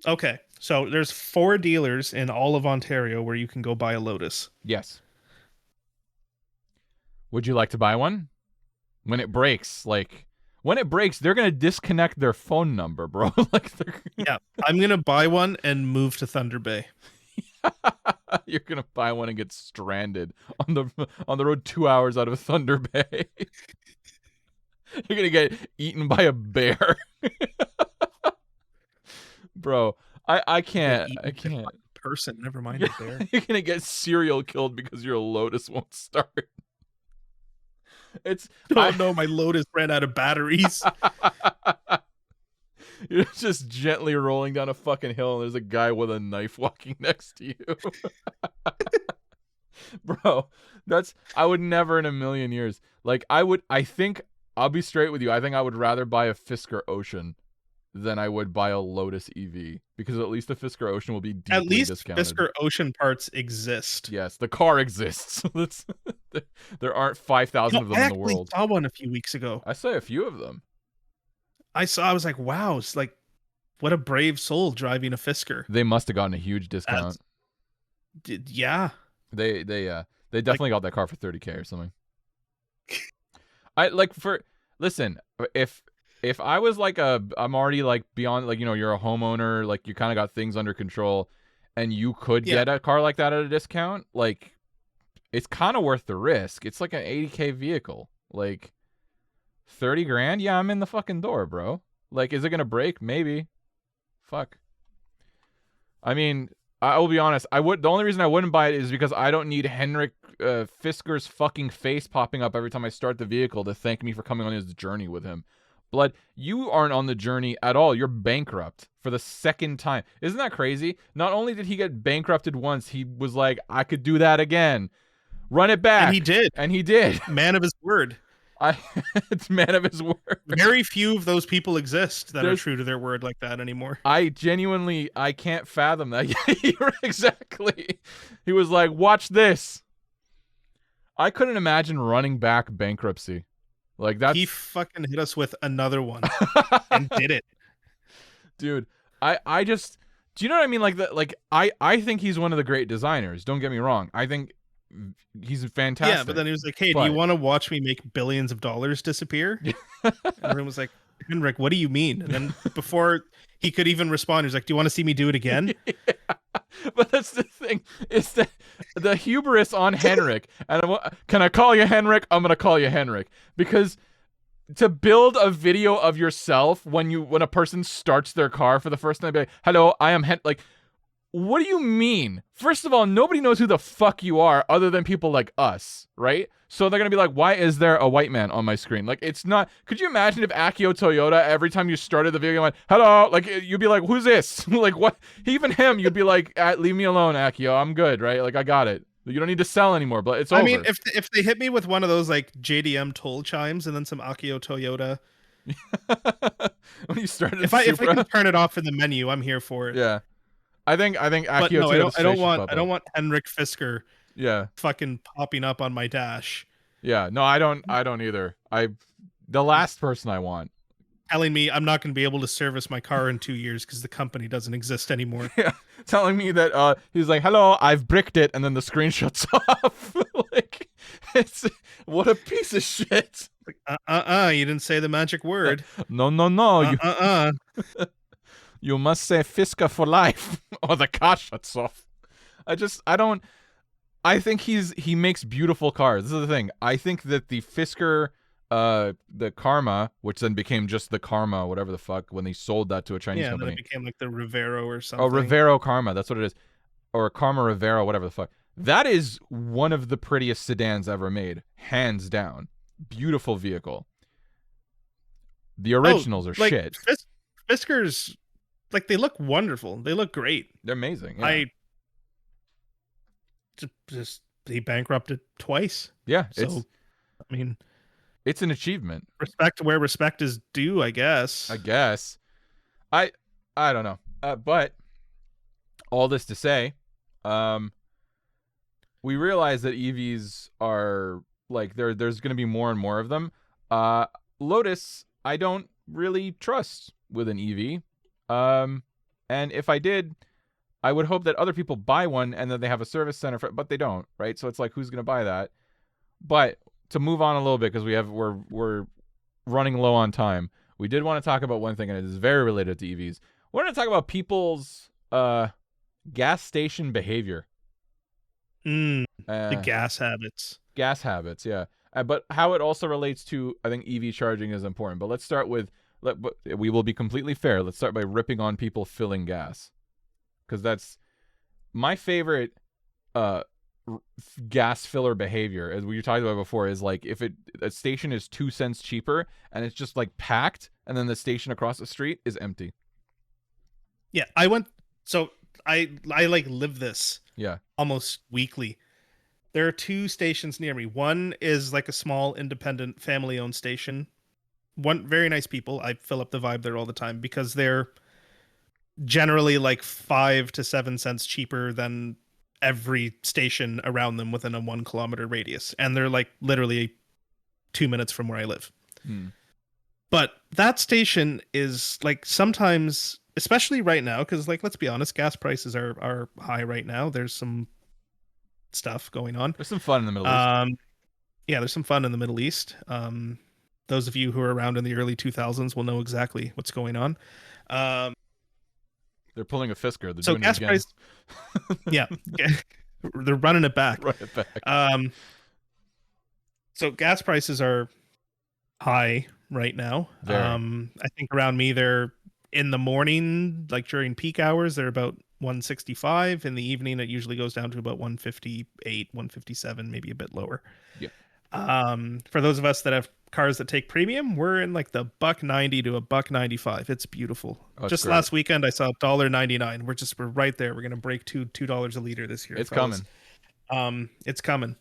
Okay, so there's 4 dealers in all of Ontario where you can go buy a Lotus. Yes. Would you like to buy one? When it breaks, they're gonna disconnect their phone number, bro. Like Yeah, I'm gonna buy one and move to Thunder Bay. you're gonna buy one and get stranded on the road 2 hours out of Thunder Bay. You're gonna get eaten by a bear. Bro, I can't. I can't. Person, never mind the bear. You're gonna get serial killed because your Lotus won't start. It's Oh no, my Lotus ran out of batteries. You're just gently rolling down a fucking hill and there's a guy with a knife walking next to you. Bro, I would never in a million years. Like I think I'll be straight with you. I think I would rather buy a Fisker Ocean than I would buy a Lotus EV because at least the Fisker Ocean will be deeply At least discounted. Fisker Ocean parts exist. Yes, the car exists. There aren't 5,000 of them I in the actually world. saw one a few weeks ago. I saw a few of them. I was like, wow, it's like, what a brave soul driving a Fisker. They must have gotten a huge discount. Yeah. They definitely got that car for 30K or something. Listen, if I was like I'm already like beyond, like, you know, you're a homeowner, like you kind of got things under control, and you could Yeah. get a car like that at a discount, like it's kind of worth the risk. It's like an 80K vehicle. Like 30 grand? Yeah, I'm in the fucking door, bro. Like, is it gonna break? Maybe. Fuck. I mean, I will be honest. The only reason I wouldn't buy it is because I don't need Henrik Fisker's fucking face popping up every time I start the vehicle to thank me for coming on his journey with him. Blood, you aren't on the journey at all. You're bankrupt for the second time. Isn't that crazy? Not only did he get bankrupted once, he was like, I could do that again. Run it back. And he did. And he did. Man of his word. It's man of his word. Very few of those people exist that There's- are true to their word like that anymore. I can't fathom that. Exactly. He was like, watch this. I couldn't imagine running back bankruptcy. Like that's He fucking hit us with another one and did it. Dude, I just, do you know what I mean? Like that, like I think he's one of the great designers. Don't get me wrong. I think he's fantastic. Yeah, but then he was like, "Hey, do you want to watch me make billions of dollars disappear?" And everyone was like, "Henrik, what do you mean?" And then before he could even respond, he was like, "Do you want to see me do it again?" Yeah. But that's the thing, is that the hubris on Henrik. And can I call you Henrik? I'm gonna call you Henrik, because to build a video of yourself when a person starts their car for the first time, be like, "Hello, I am like." What do you mean? First of all, nobody knows who the fuck you are other than people like us, right? So they're gonna be like, why is there a white man on my screen? Like, it's not. Could you imagine if Akio Toyota, every time you started the video, went, hello, like, you'd be like, who's this? Like, what? Even him, you'd be like, leave me alone, Akio. I'm good, right? Like, I got it. You don't need to sell anymore, but it's over. I mean, if they hit me with one of those like JDM toll chimes and then some Akio Toyota, when you started, if I can turn it off in the menu, I'm here for it. Yeah. I think Akio but no, Toyota's I don't want Henrik Fisker fucking popping up on my dash. Yeah, no, I don't either. The last person I want telling me I'm not going to be able to service my car in 2 years because the company doesn't exist anymore. Yeah, telling me that he's like, hello, I've bricked it, and then the screen shuts off. Like, it's what a piece of shit. Like, you didn't say the magic word. No. You must say Fisker for life, or the car shuts off. I think he makes beautiful cars. This is the thing. I think that the Fisker, the Karma, which then became just the Karma, whatever the fuck, when they sold that to a Chinese company. Yeah, then it became like the Rivero or something. Oh, Rivero Karma, that's what it is. Or Karma Rivero, whatever the fuck. That is one of the prettiest sedans ever made, hands down. Beautiful vehicle. The originals are shit. Fisker's, like, they look wonderful. They look great. They're amazing. Yeah. He bankrupted twice. Yeah. So, I mean, it's an achievement. Respect where respect is due, I guess. I don't know. But all this to say, we realize that EVs are like there's going to be more and more of them. Lotus, I don't really trust with an EV. And if I did, I would hope that other people buy one and then they have a service center for it, but they don't, right? So it's like, who's going to buy that? But to move on a little bit, because we're running low on time, we did want to talk about one thing, and it is very related to EVs. We're going to talk about people's gas station behavior. The gas habits. Gas habits, yeah. But how it also relates to, I think, EV charging is important. But let's start with, we will be completely fair. Let's start by ripping on people filling gas. Because that's my favorite gas filler behavior, as we were talking about before, is like if a station is 2 cents cheaper and it's just like packed, and then the station across the street is empty. Yeah, I like live this. Yeah, almost weekly. There are 2 stations near me. One is like a small independent family-owned station. One, very nice people. I fill up the vibe there all the time because they're generally like 5 to 7 cents cheaper than every station around them within a 1 kilometer radius, and they're like literally 2 minutes from where I live. But that station is like, sometimes, especially right now, because like, let's be honest, gas prices are high right now. There's some stuff going on. There's some fun in the Middle East. Yeah, there's some fun in the Middle East. Those of you who are around in the early 2000s will know exactly what's going on. They're pulling a Fisker. They're So doing it gas again. price, yeah, they're running it back. Run it back. So gas prices are high right now. Very. I think around me they're in the morning, like during peak hours, they're about 165. In the evening, it usually goes down to about 158, 157, maybe a bit lower. Yeah. For those of us that have cars that take premium, we're in like the $1.90 to $1.95. It's beautiful. Oh, Just great. last weekend, I saw $1.99. We're right there. We're gonna break $2 a liter this year. It's fellas. coming. It's coming.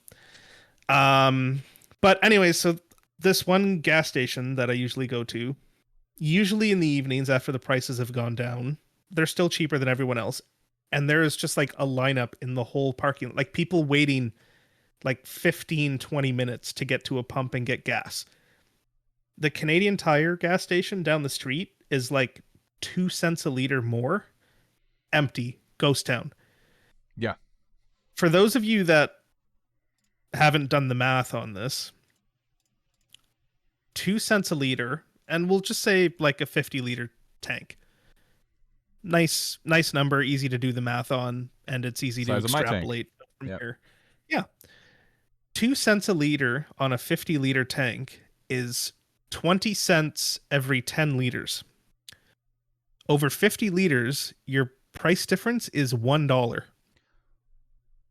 But anyway, so this one gas station that I usually go to, usually in the evenings after the prices have gone down, they're still cheaper than everyone else. And there is just like a lineup in the whole parking, like people waiting like 15, 20 minutes to get to a pump and get gas. The Canadian Tire gas station down the street is like 2 cents a liter more. Empty. Ghost town. Yeah. For those of you that haven't done the math on this, 2 cents a liter, and we'll just say like a 50-liter tank. Nice number, easy to do the math on, and it's easy to extrapolate from here. Yeah. 2 cents a liter on a 50-liter tank is 20 cents every 10 liters. Over 50 liters, your price difference is $1.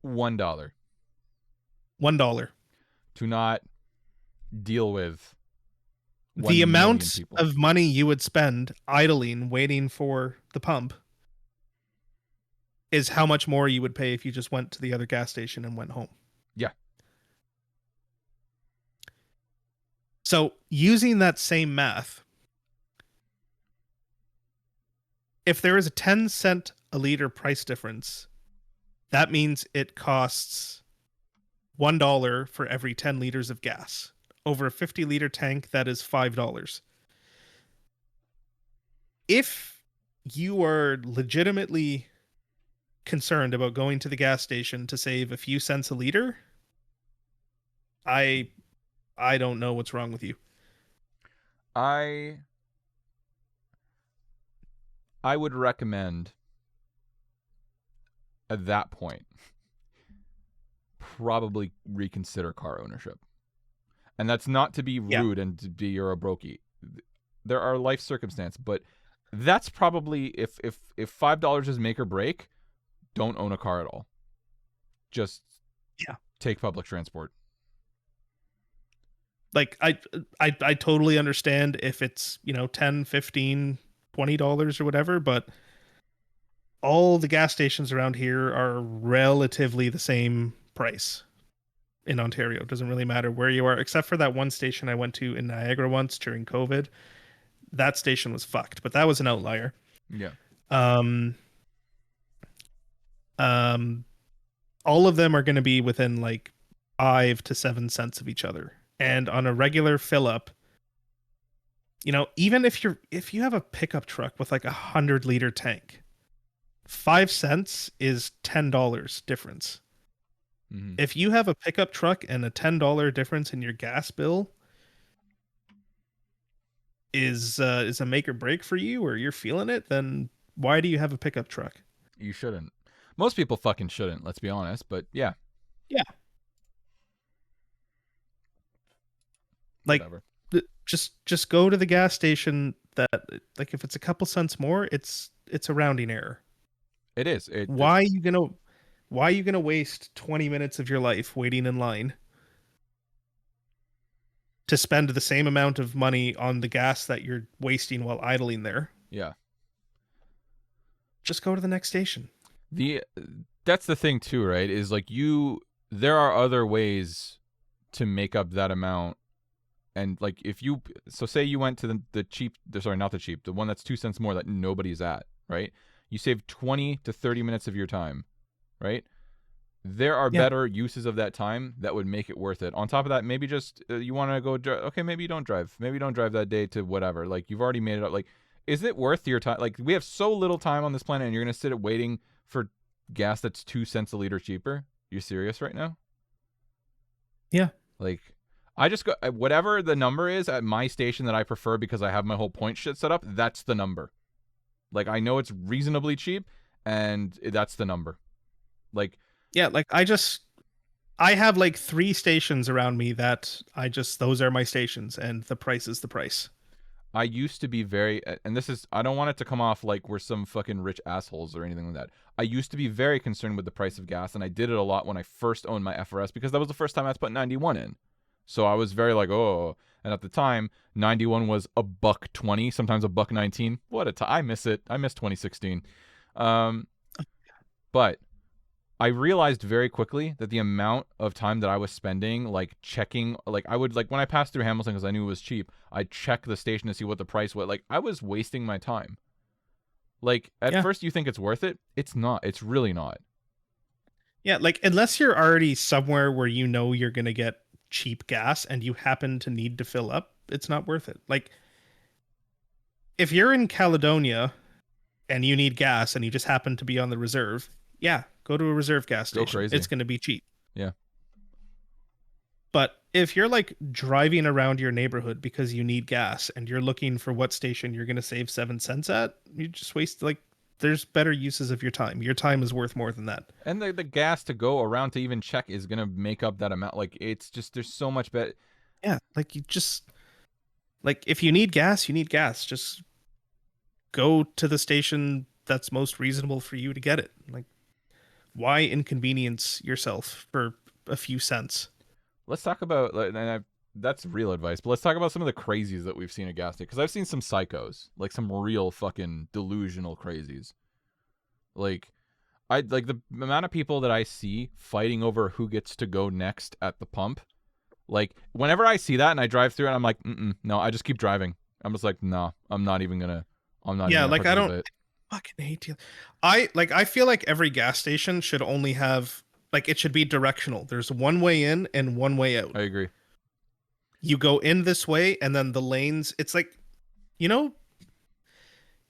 $1. $1. To not deal with The amount of money you would spend idling, waiting for the pump, is how much more you would pay if you just went to the other gas station and went home. Yeah. So using that same math, if there is a 10 cent a liter price difference, that means it costs $1 for every 10 liters of gas. Over a 50-liter tank, that is $5. If you are legitimately concerned about going to the gas station to save a few cents a liter, I don't know what's wrong with you. I would recommend at that point probably reconsider car ownership. And that's not to be rude and to be you're a brokey. There are life circumstances, but that's probably if $5 is make or break, don't own a car at all. Just take public transport. Like I totally understand if it's, $10, $15, $20 or whatever, but all the gas stations around here are relatively the same price. In Ontario, it doesn't really matter where you are, except for that one station I went to in Niagara once during COVID. That station was fucked, but that was an outlier. Yeah. All of them are going to be within like 5 to 7 cents of each other, and on a regular fill up, even if you have a pickup truck with like 100-liter tank, 5 cents is $10 difference. Mm-hmm. If you have a pickup truck and a $10 difference in your gas bill is a make or break for you, or you're feeling it, then why do you have a pickup truck? You shouldn't. Most people fucking shouldn't, let's be honest, but yeah. Yeah. Like, whatever. Just go to the gas station that, like, if it's a couple cents more, it's a rounding error. It is. Why are you gonna waste 20 minutes of your life waiting in line to spend the same amount of money on the gas that you're wasting while idling there? Yeah. Just go to the next station. That's the thing too, right? Is like there are other ways to make up that amount. And like say you went to the one that's 2 cents more that nobody's at, right? You save 20 to 30 minutes of your time. Right? There are better uses of that time that would make it worth it. On top of that, maybe just you want to go okay, maybe you don't drive. Maybe you don't drive that day to whatever. Like, you've already made it up. Like, is it worth your time? Like, we have so little time on this planet, and you're going to sit waiting for gas that's 2 cents a liter cheaper? You serious right now? Yeah. Like, I just go whatever the number is at my station that I prefer because I have my whole point shit set up, that's the number. Like, I know it's reasonably cheap, and that's the number. Like, Yeah, like I have like 3 stations around me that those are my stations, and the price is the price. I used to be very, and this is, I don't want it to come off like we're some fucking rich assholes or anything like that. I used to be very concerned with the price of gas, and I did it a lot when I first owned my FRS because that was the first time I had to put 91 in. So I was very like, oh, and at the time, 91 was $1.20, sometimes $1.19. What a time! I miss it. I miss 2016. But I realized very quickly that the amount of time that I was spending, like, checking, like, I would, like, when I passed through Hamilton because I knew it was cheap, I'd check the station to see what the price was. Like, I was wasting my time. Like, at first you think it's worth it. It's not. It's really not. Yeah, like, unless you're already somewhere where you know you're going to get cheap gas and you happen to need to fill up, it's not worth it. Like, if you're in Caledonia and you need gas and you just happen to be on the reserve, yeah, go to a reserve gas Go station. crazy. It's going to be cheap. Yeah. But if you're like driving around your neighborhood because you need gas and you're looking for what station you're going to save 7 cents at, you just waste, like, there's better uses of your time. Your time is worth more than that. And the gas to go around to even check is going to make up that amount. Like, it's just, there's so much better. Yeah, like, you just, like, if you need gas, you need gas. Just go to the station that's most reasonable for you to get it. Like, why inconvenience yourself for a few cents? Let's talk about, and that's real advice, but let's talk about some of the crazies that we've seen at gas stations. Because I've seen some psychos, like some real fucking delusional crazies. Like, like the amount of people that I see fighting over who gets to go next at the pump. Like, whenever I see that and I drive through it, I'm like, no, I just keep driving. I'm just like, no, I'm not even gonna. Yeah, like, I don't fucking hate you. I feel like every gas station should only have, like, it should be directional. There's one way in and one way out. I agree. You go in this way, and then the lanes. It's like, you know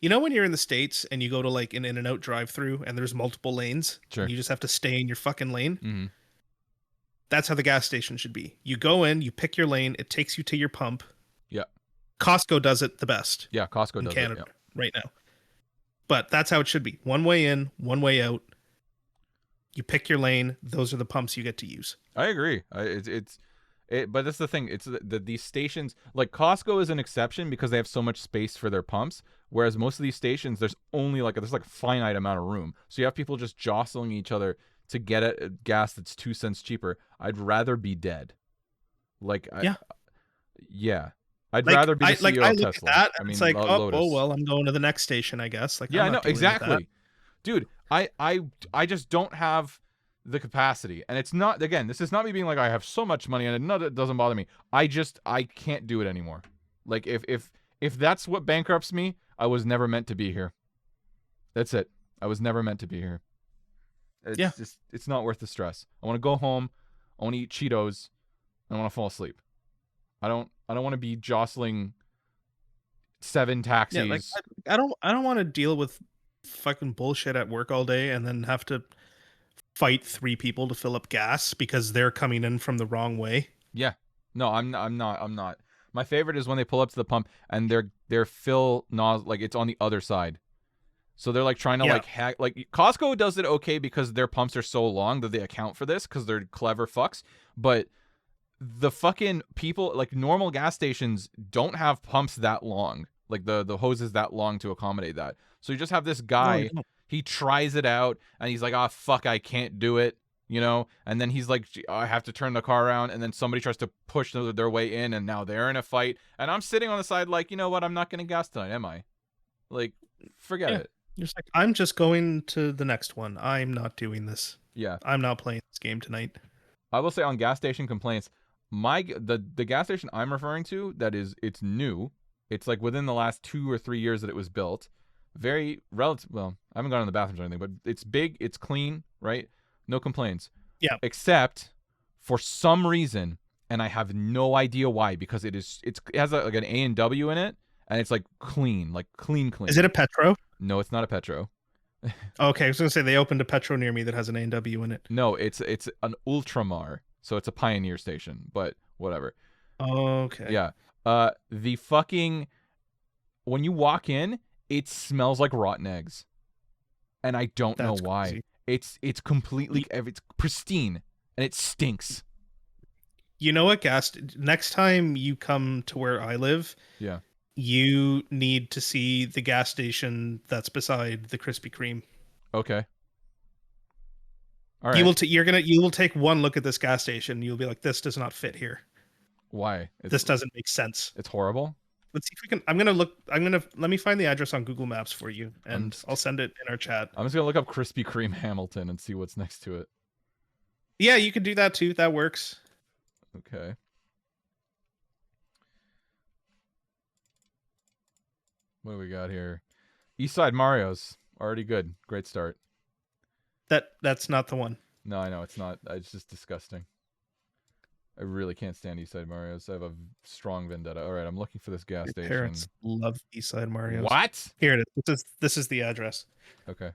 when you're in the States and you go to like an In-N-Out drive-through and there's multiple lanes. Sure. And you just have to stay in your fucking lane. Mm-hmm. That's how the gas station should be. You go in, you pick your lane, it takes you to your pump. Yeah. Costco does it the best. Yeah, Costco does Canada it. right now. But that's how it should be. One way in, one way out. You pick your lane. Those are the pumps you get to use. I agree. But that's the thing. It's these stations, like Costco is an exception because they have so much space for their pumps. Whereas most of these stations, there's a finite amount of room. So you have people just jostling each other to get a gas that's 2 cents cheaper. I'd rather be dead. Like, yeah. I'd rather be the CEO I of look Tesla. at that, I mean, it's like, Lotus. oh well, I'm going to the next station, I guess. Like, yeah, I'm I know, not dealing with exactly. that. Dude, I just don't have the capacity. And it's not, again, this is not me being like, I have so much money and it doesn't bother me. I can't do it anymore. Like, if that's what bankrupts me, I was never meant to be here. That's it. I was never meant to be here. It's just, it's not worth the stress. I want to go home. I want to eat Cheetos. And I want to fall asleep. I don't want to be jostling 7 taxis. Yeah, like, I don't want to deal with fucking bullshit at work all day and then have to fight 3 people to fill up gas because they're coming in from the wrong way. Yeah. No, I'm not. My favorite is when they pull up to the pump and their fill nozzle, like, it's on the other side. So they're like trying to like hack. Like, Costco does it okay because their pumps are so long that they account for this because they're clever fucks. But the fucking people, like, normal gas stations don't have pumps that long, like the hoses that long to accommodate that. So you just have this guy, he tries it out and he's like, oh fuck, I can't do it, you know, and then he's like, I have to turn the car around, and then somebody tries to push their way in and now they're in a fight, and I'm sitting on the side like, you know what, I'm not gonna gas tonight, am I? Like, forget it. You're just like, I'm just going to the next one. I'm not doing this. Yeah, I'm not playing this game tonight. I will say, on gas station complaints, the gas station I'm referring to, it's new. It's like within the last 2 or 3 years that it was built. Very relative. Well, I haven't gone in the bathrooms or anything, but it's big, it's clean, right? No complaints. Yeah. Except for some reason, and I have no idea why, because it has like an A&W in it, and it's like clean, like clean. Is it a Petro? No, it's not a Petro. Okay, I was gonna say they opened a Petro near me that has an A&W in it. No, it's an Ultramar, so it's a Pioneer station, but whatever. Okay. Yeah. The fucking, when you walk in, It smells like rotten eggs, and I don't know That's why. crazy. It's completely, it's pristine, and it stinks. You know what, next time you come to where I live, Yeah. you need to see the gas station that's beside the Krispy Kreme. Okay. All You right. will you will take one look at this gas station and you'll be like, this does not fit here. Why? This doesn't make sense. It's horrible. Let's see if we can. Let me find the address on Google Maps for you, and I'll send it in our chat. I'm just gonna look up Krispy Kreme Hamilton and see what's next to it. Yeah, you can do that too. That works. Okay. What do we got here? Eastside Mario's already good. Great start. That's not the one. No, I know it's not. It's just disgusting. I really can't stand Eastside Mario's. I have a strong vendetta. All right, I'm looking for this gas station. Parents love Eastside Mario's. What? Here it is. This is the address. Okay.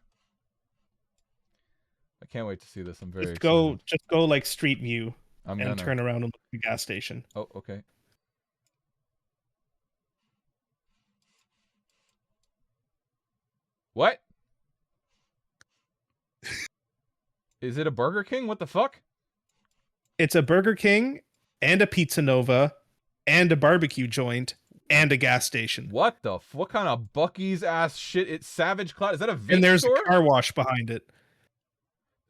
I can't wait to see this. I'm very excited. excited. Just go like Street View and turn around and look at the gas station. Oh, okay. What? Is it a Burger King? What the fuck? It's a Burger King and a Pizza Nova and a barbecue joint and a gas station. What the? What kind of Buc-ee's ass shit? It's Savage Cloud. Is that a vape store? And there's a car wash behind it.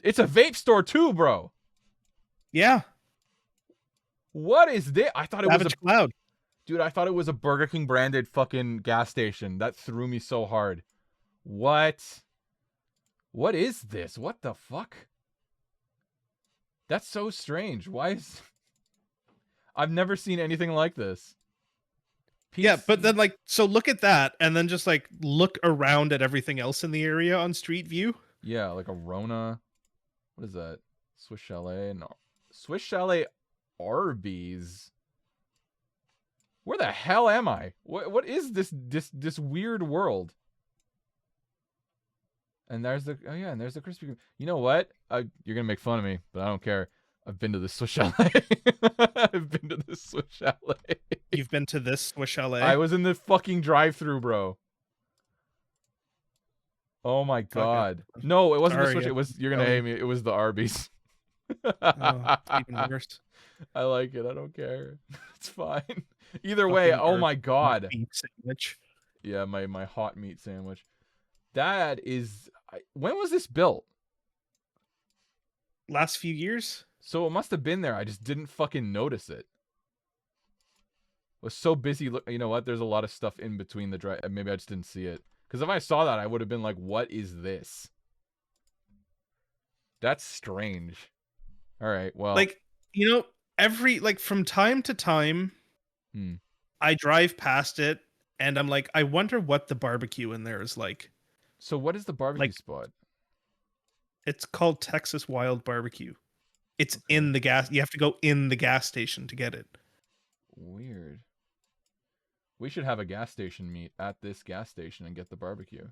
It's a vape store too, bro. Yeah. What is this? I thought it was a Cloud. Dude, I thought it was a Burger King branded fucking gas station. That threw me so hard. What? What is this? What the fuck? That's so strange. Why is... I've never seen anything like this. Yeah, but then like, so look at that and then just like look around at everything else in the area on Street View. Yeah, like a Rona. What is that? Swiss Chalet and Swiss Chalet Arby's. Where the hell am I? What is this weird world? And there's the and there's the Krispy Kreme. You know what? You're gonna make fun of me, but I don't care. I've been to the Swiss Chalet. I've been to the Swiss Chalet. You've been to this Swiss Chalet? I was in the fucking drive-through, bro. Oh my god. Okay. No, it wasn't the Swiss. It was, you're gonna hate me. It was the Arby's. Oh, even worse. I like it. I don't care. It's fine. Either way, oh my god. Meat sandwich. Yeah, my hot meat sandwich. That is... when was this built? Last few years. So it must have been there. I just didn't fucking notice it. Was so busy. Look, you know what? There's a lot of stuff in between the drive. Maybe I just didn't see it. Because if I saw that, I would have been like, what is this? That's strange. All right, well... Like, you know, from time to time, I drive past it, and I'm like, I wonder what the barbecue in there is like. So what is the barbecue spot? It's called Texas Wild Barbecue. It's in the gas. You have to go in the gas station to get it. Weird. We should have a gas station meet at this gas station and get the barbecue.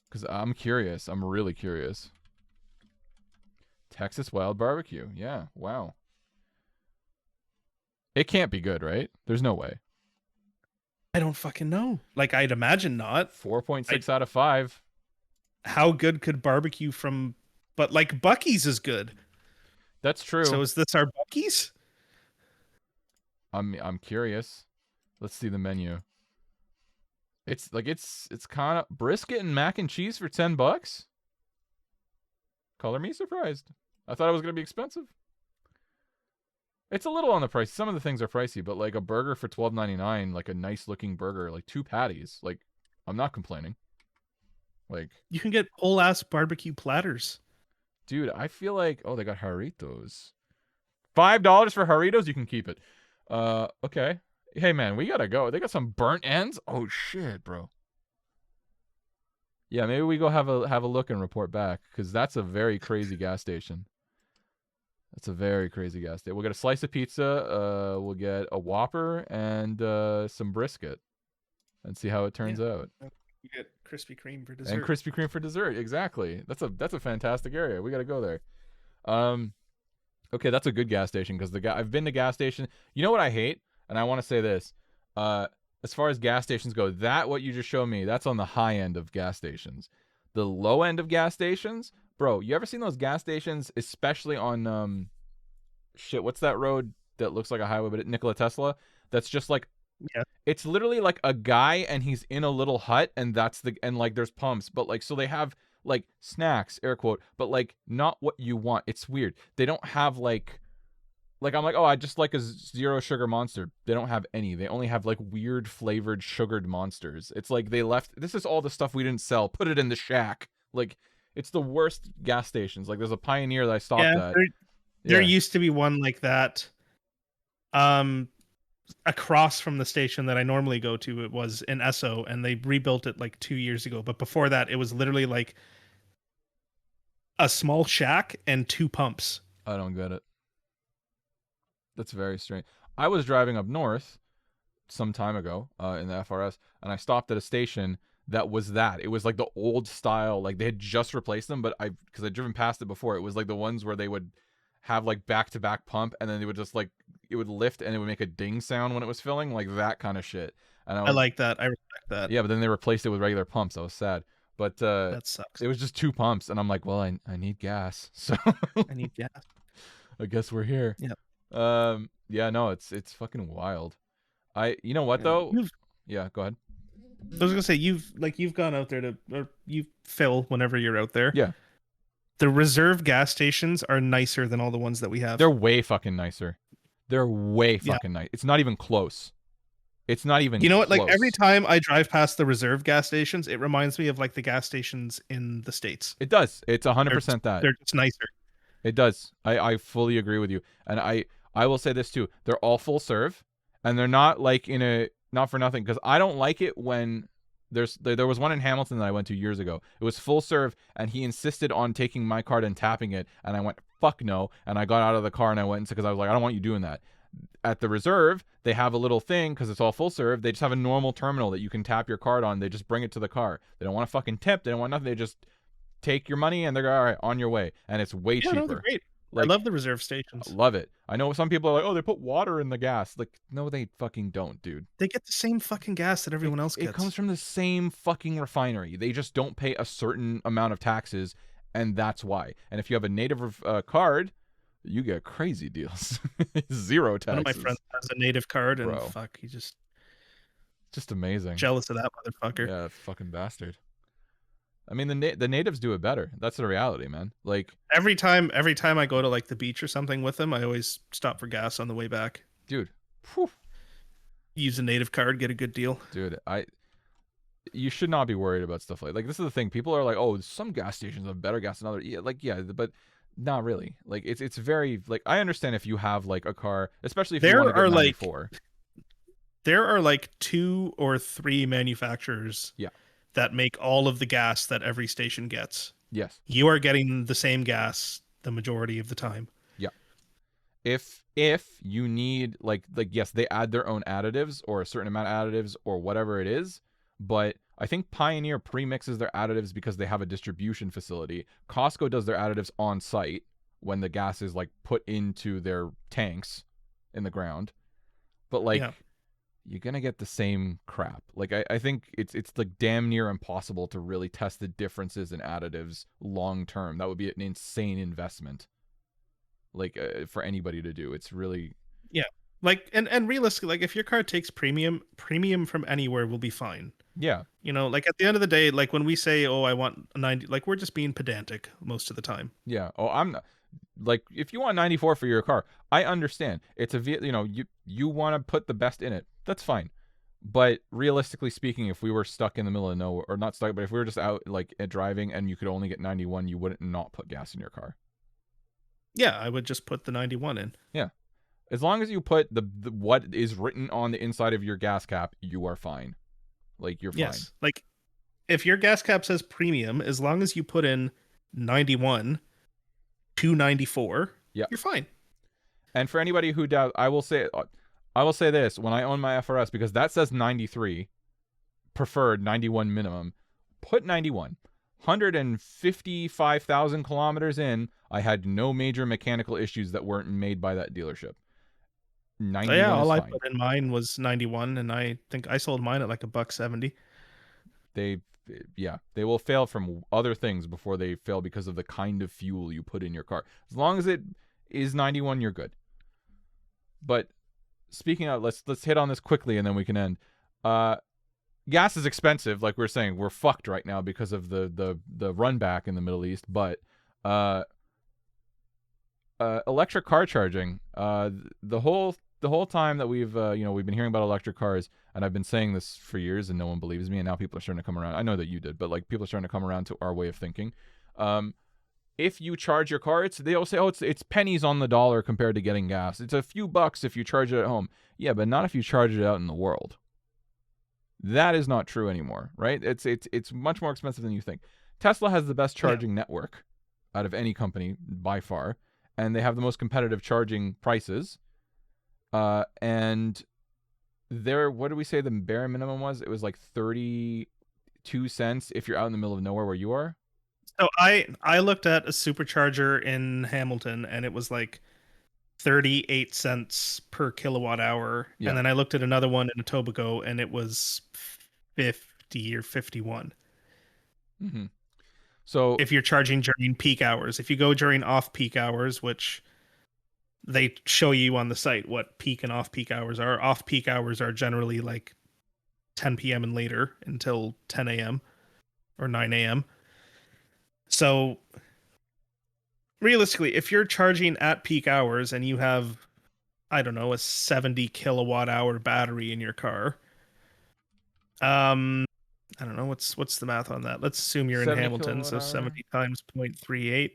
Because I'm curious. I'm really curious. Texas Wild Barbecue. Yeah. Wow. It can't be good, right? There's no way. I don't fucking know. Like, I'd imagine not. 4.6 out of 5. How good could barbecue from... But, like, Buc-ee's is good. That's true. So is this our Buc-ee's? I'm curious. Let's see the menu. It's like it's kind of brisket and mac and cheese for $10. Color me surprised. I thought it was gonna be expensive. It's a little on the price. Some of the things are pricey, but like a burger for $12.99, like a nice looking burger, like 2 patties. Like, I'm not complaining. Like, you can get whole ass barbecue platters. Dude, I feel like they got Jarritos. $5 for Jarritos, you can keep it. Okay. Hey man, we gotta go. They got some burnt ends. Oh shit, bro. Yeah, maybe we go have a look and report back, because that's a very crazy gas station. That's a very crazy gas station. We'll get a slice of pizza. We'll get a Whopper and some brisket, and see how it turns out. We get Krispy Kreme for dessert. And Krispy Kreme for dessert. Exactly. That's a fantastic area. We gotta go there. Okay, that's a good gas station, because I've been to gas station. You know what I hate? And I want to say this. as far as gas stations go, that what you just showed me, that's on the high end of gas stations. The low end of gas stations, bro, you ever seen those gas stations, especially on shit, what's that road that looks like a highway, but Nikola Tesla? That's just like, Yeah. it's literally like a guy and he's in a little hut, and like there's pumps, but like, so they have like snacks, air quote, but like not what you want. It's weird. They don't have like I'm like, oh, I just like a zero sugar monster. They don't have any. They only have like weird flavored sugared monsters. It's like they left, this is all the stuff we didn't sell. Put it in the shack. Like, it's the worst gas stations. Like, there's a Pioneer that I stopped at. There used to be one like that across from the station that I normally go to. It was in Esso, and they rebuilt it like 2 years ago. But before that, it was literally like a small shack and 2 pumps. I don't get it. That's very strange. I was driving up north some time ago in the FRS, and I stopped at a station that was that. It was like the old style, like they had just replaced them, but because I'd driven past it before, it was like the ones where they would have like back-to-back pump, and then they would just like, it would lift and it would make a ding sound when it was filling, like that kind of shit. And I like that. I respect that. Yeah, but then they replaced it with regular pumps. I was sad. But that sucks. It was just 2 pumps, and I'm like, well, I need gas, so I need gas. I guess we're here. Yeah. Yeah, no, it's fucking wild. You know what though? Yeah, go ahead. I was gonna say you've gone out there or you fill whenever you're out there. Yeah. The reserve gas stations are nicer than all the ones that we have. They're way fucking nicer. They're way fucking nice. It's not even close. It's not even. You know what? Close. Like every time I drive past the reserve gas stations, it reminds me of like the gas stations in the States. It does. It's 100% that. They're just nicer. It does. I fully agree with you. And I will say this too. They're all full serve, and they're not like not for nothing, because I don't like it when there was one in Hamilton that I went to years ago. It was full serve, and he insisted on taking my card and tapping it, and I went, fuck no, and I got out of the car and I went, because I was like, I don't want you doing that. At the reserve, they have a little thing, because it's all full serve, they just have a normal terminal that you can tap your card on. They just bring it to the car. They don't want to fucking tip. They don't want nothing. They just take your money and they're all right, on your way. And it's way cheaper. No, they're great. Like, I love the reserve stations. I love it. I know some people are like, oh, they put water in the gas. Like, no, they fucking don't, dude. They get the same fucking gas that everyone else gets. It comes from the same fucking refinery. They just don't pay a certain amount of taxes, and that's why. And if you have a native card, you get crazy deals. 0 taxes. One of my friends has a native card, and Bro. fuck, he's just amazing. Jealous of that motherfucker. Yeah, fucking bastard. I mean, the natives do it better. That's the reality, man. Like every time I go to like the beach or something with them, I always stop for gas on the way back. Dude, whew. Use a native card, get a good deal. Dude, you should not be worried about stuff like this is the thing. People are like, oh, some gas stations have better gas than others. Yeah, but not really. Like it's very like, I understand if you have like a car, especially if you want to get 94. There are like 2 or 3 manufacturers. Yeah. That make all of the gas that every station gets. Yes. You are getting the same gas the majority of the time. Yeah. If you need like yes, they add their own additives or a certain amount of additives or whatever it is, but I think Pioneer premixes their additives because they have a distribution facility. Costco does their additives on site when the gas is like put into their tanks in the ground. But like you're gonna get the same crap. Like I think it's like damn near impossible to really test the differences in additives long term. That would be an insane investment. Like for anybody to do, it's really like and realistically, like if your car takes premium from anywhere will be fine. Yeah, you know, like at the end of the day, like when we say, oh, I want a 90, like we're just being pedantic most of the time. Yeah. Oh, I'm not. Like if you want 94 for your car, I understand. It's you want to put the best in it. That's fine. But realistically speaking, if we were stuck in the middle of nowhere, or not stuck, but if we were just out like driving and you could only get 91, you wouldn't not put gas in your car. Yeah, I would just put the 91 in. Yeah. As long as you put the what is written on the inside of your gas cap, you are fine. Like you're fine. Yes. Like if your gas cap says premium, as long as you put in 91 to 94, you're fine. And for anybody who doubts, I will say this, when I own my FRS, because that says 93, preferred 91 minimum, put 91. 155,000 kilometers in, I had no major mechanical issues that weren't made by that dealership. So yeah, 91 is all I fine. put in mine was 91, and I think I sold mine at like $1.70. They, yeah, they will fail from other things before they fail because of the kind of fuel you put in your car. As long as it is 91, you're good. But speaking of, let's hit on this quickly and then we can end. Gas is expensive, like we were saying. We're fucked right now because of the run back in the Middle East. But electric car charging, the whole time that we've been hearing about electric cars, and I've been saying this for years and no one believes me, and now people are starting to come around. I know that you did, but like people are starting to come around to our way of thinking. If you charge your car, they'll say, oh, it's pennies on the dollar compared to getting gas. It's a few bucks if you charge it at home. Yeah, but not if you charge it out in the world. That is not true anymore, right? It's much more expensive than you think. Tesla has the best charging network out of any company by far, and they have the most competitive charging prices. And what did we say the bare minimum was? It was like 32 cents if you're out in the middle of nowhere where you are. So I looked at a supercharger in Hamilton, and it was like 38 cents per kilowatt hour. Yeah. And then I looked at another one in Etobicoke, and it was 50 or 51. Mm-hmm. So if you're charging during peak hours, if you go during off-peak hours, which they show you on the site what peak and off-peak hours are. Off-peak hours are generally like 10 p.m. and later until 10 a.m. or 9 a.m. So realistically, if you're charging at peak hours and you have, I don't know, a 70 kilowatt hour battery in your car, I don't know what's the math on that. Let's assume you're in Hamilton, so 70 times 0.38.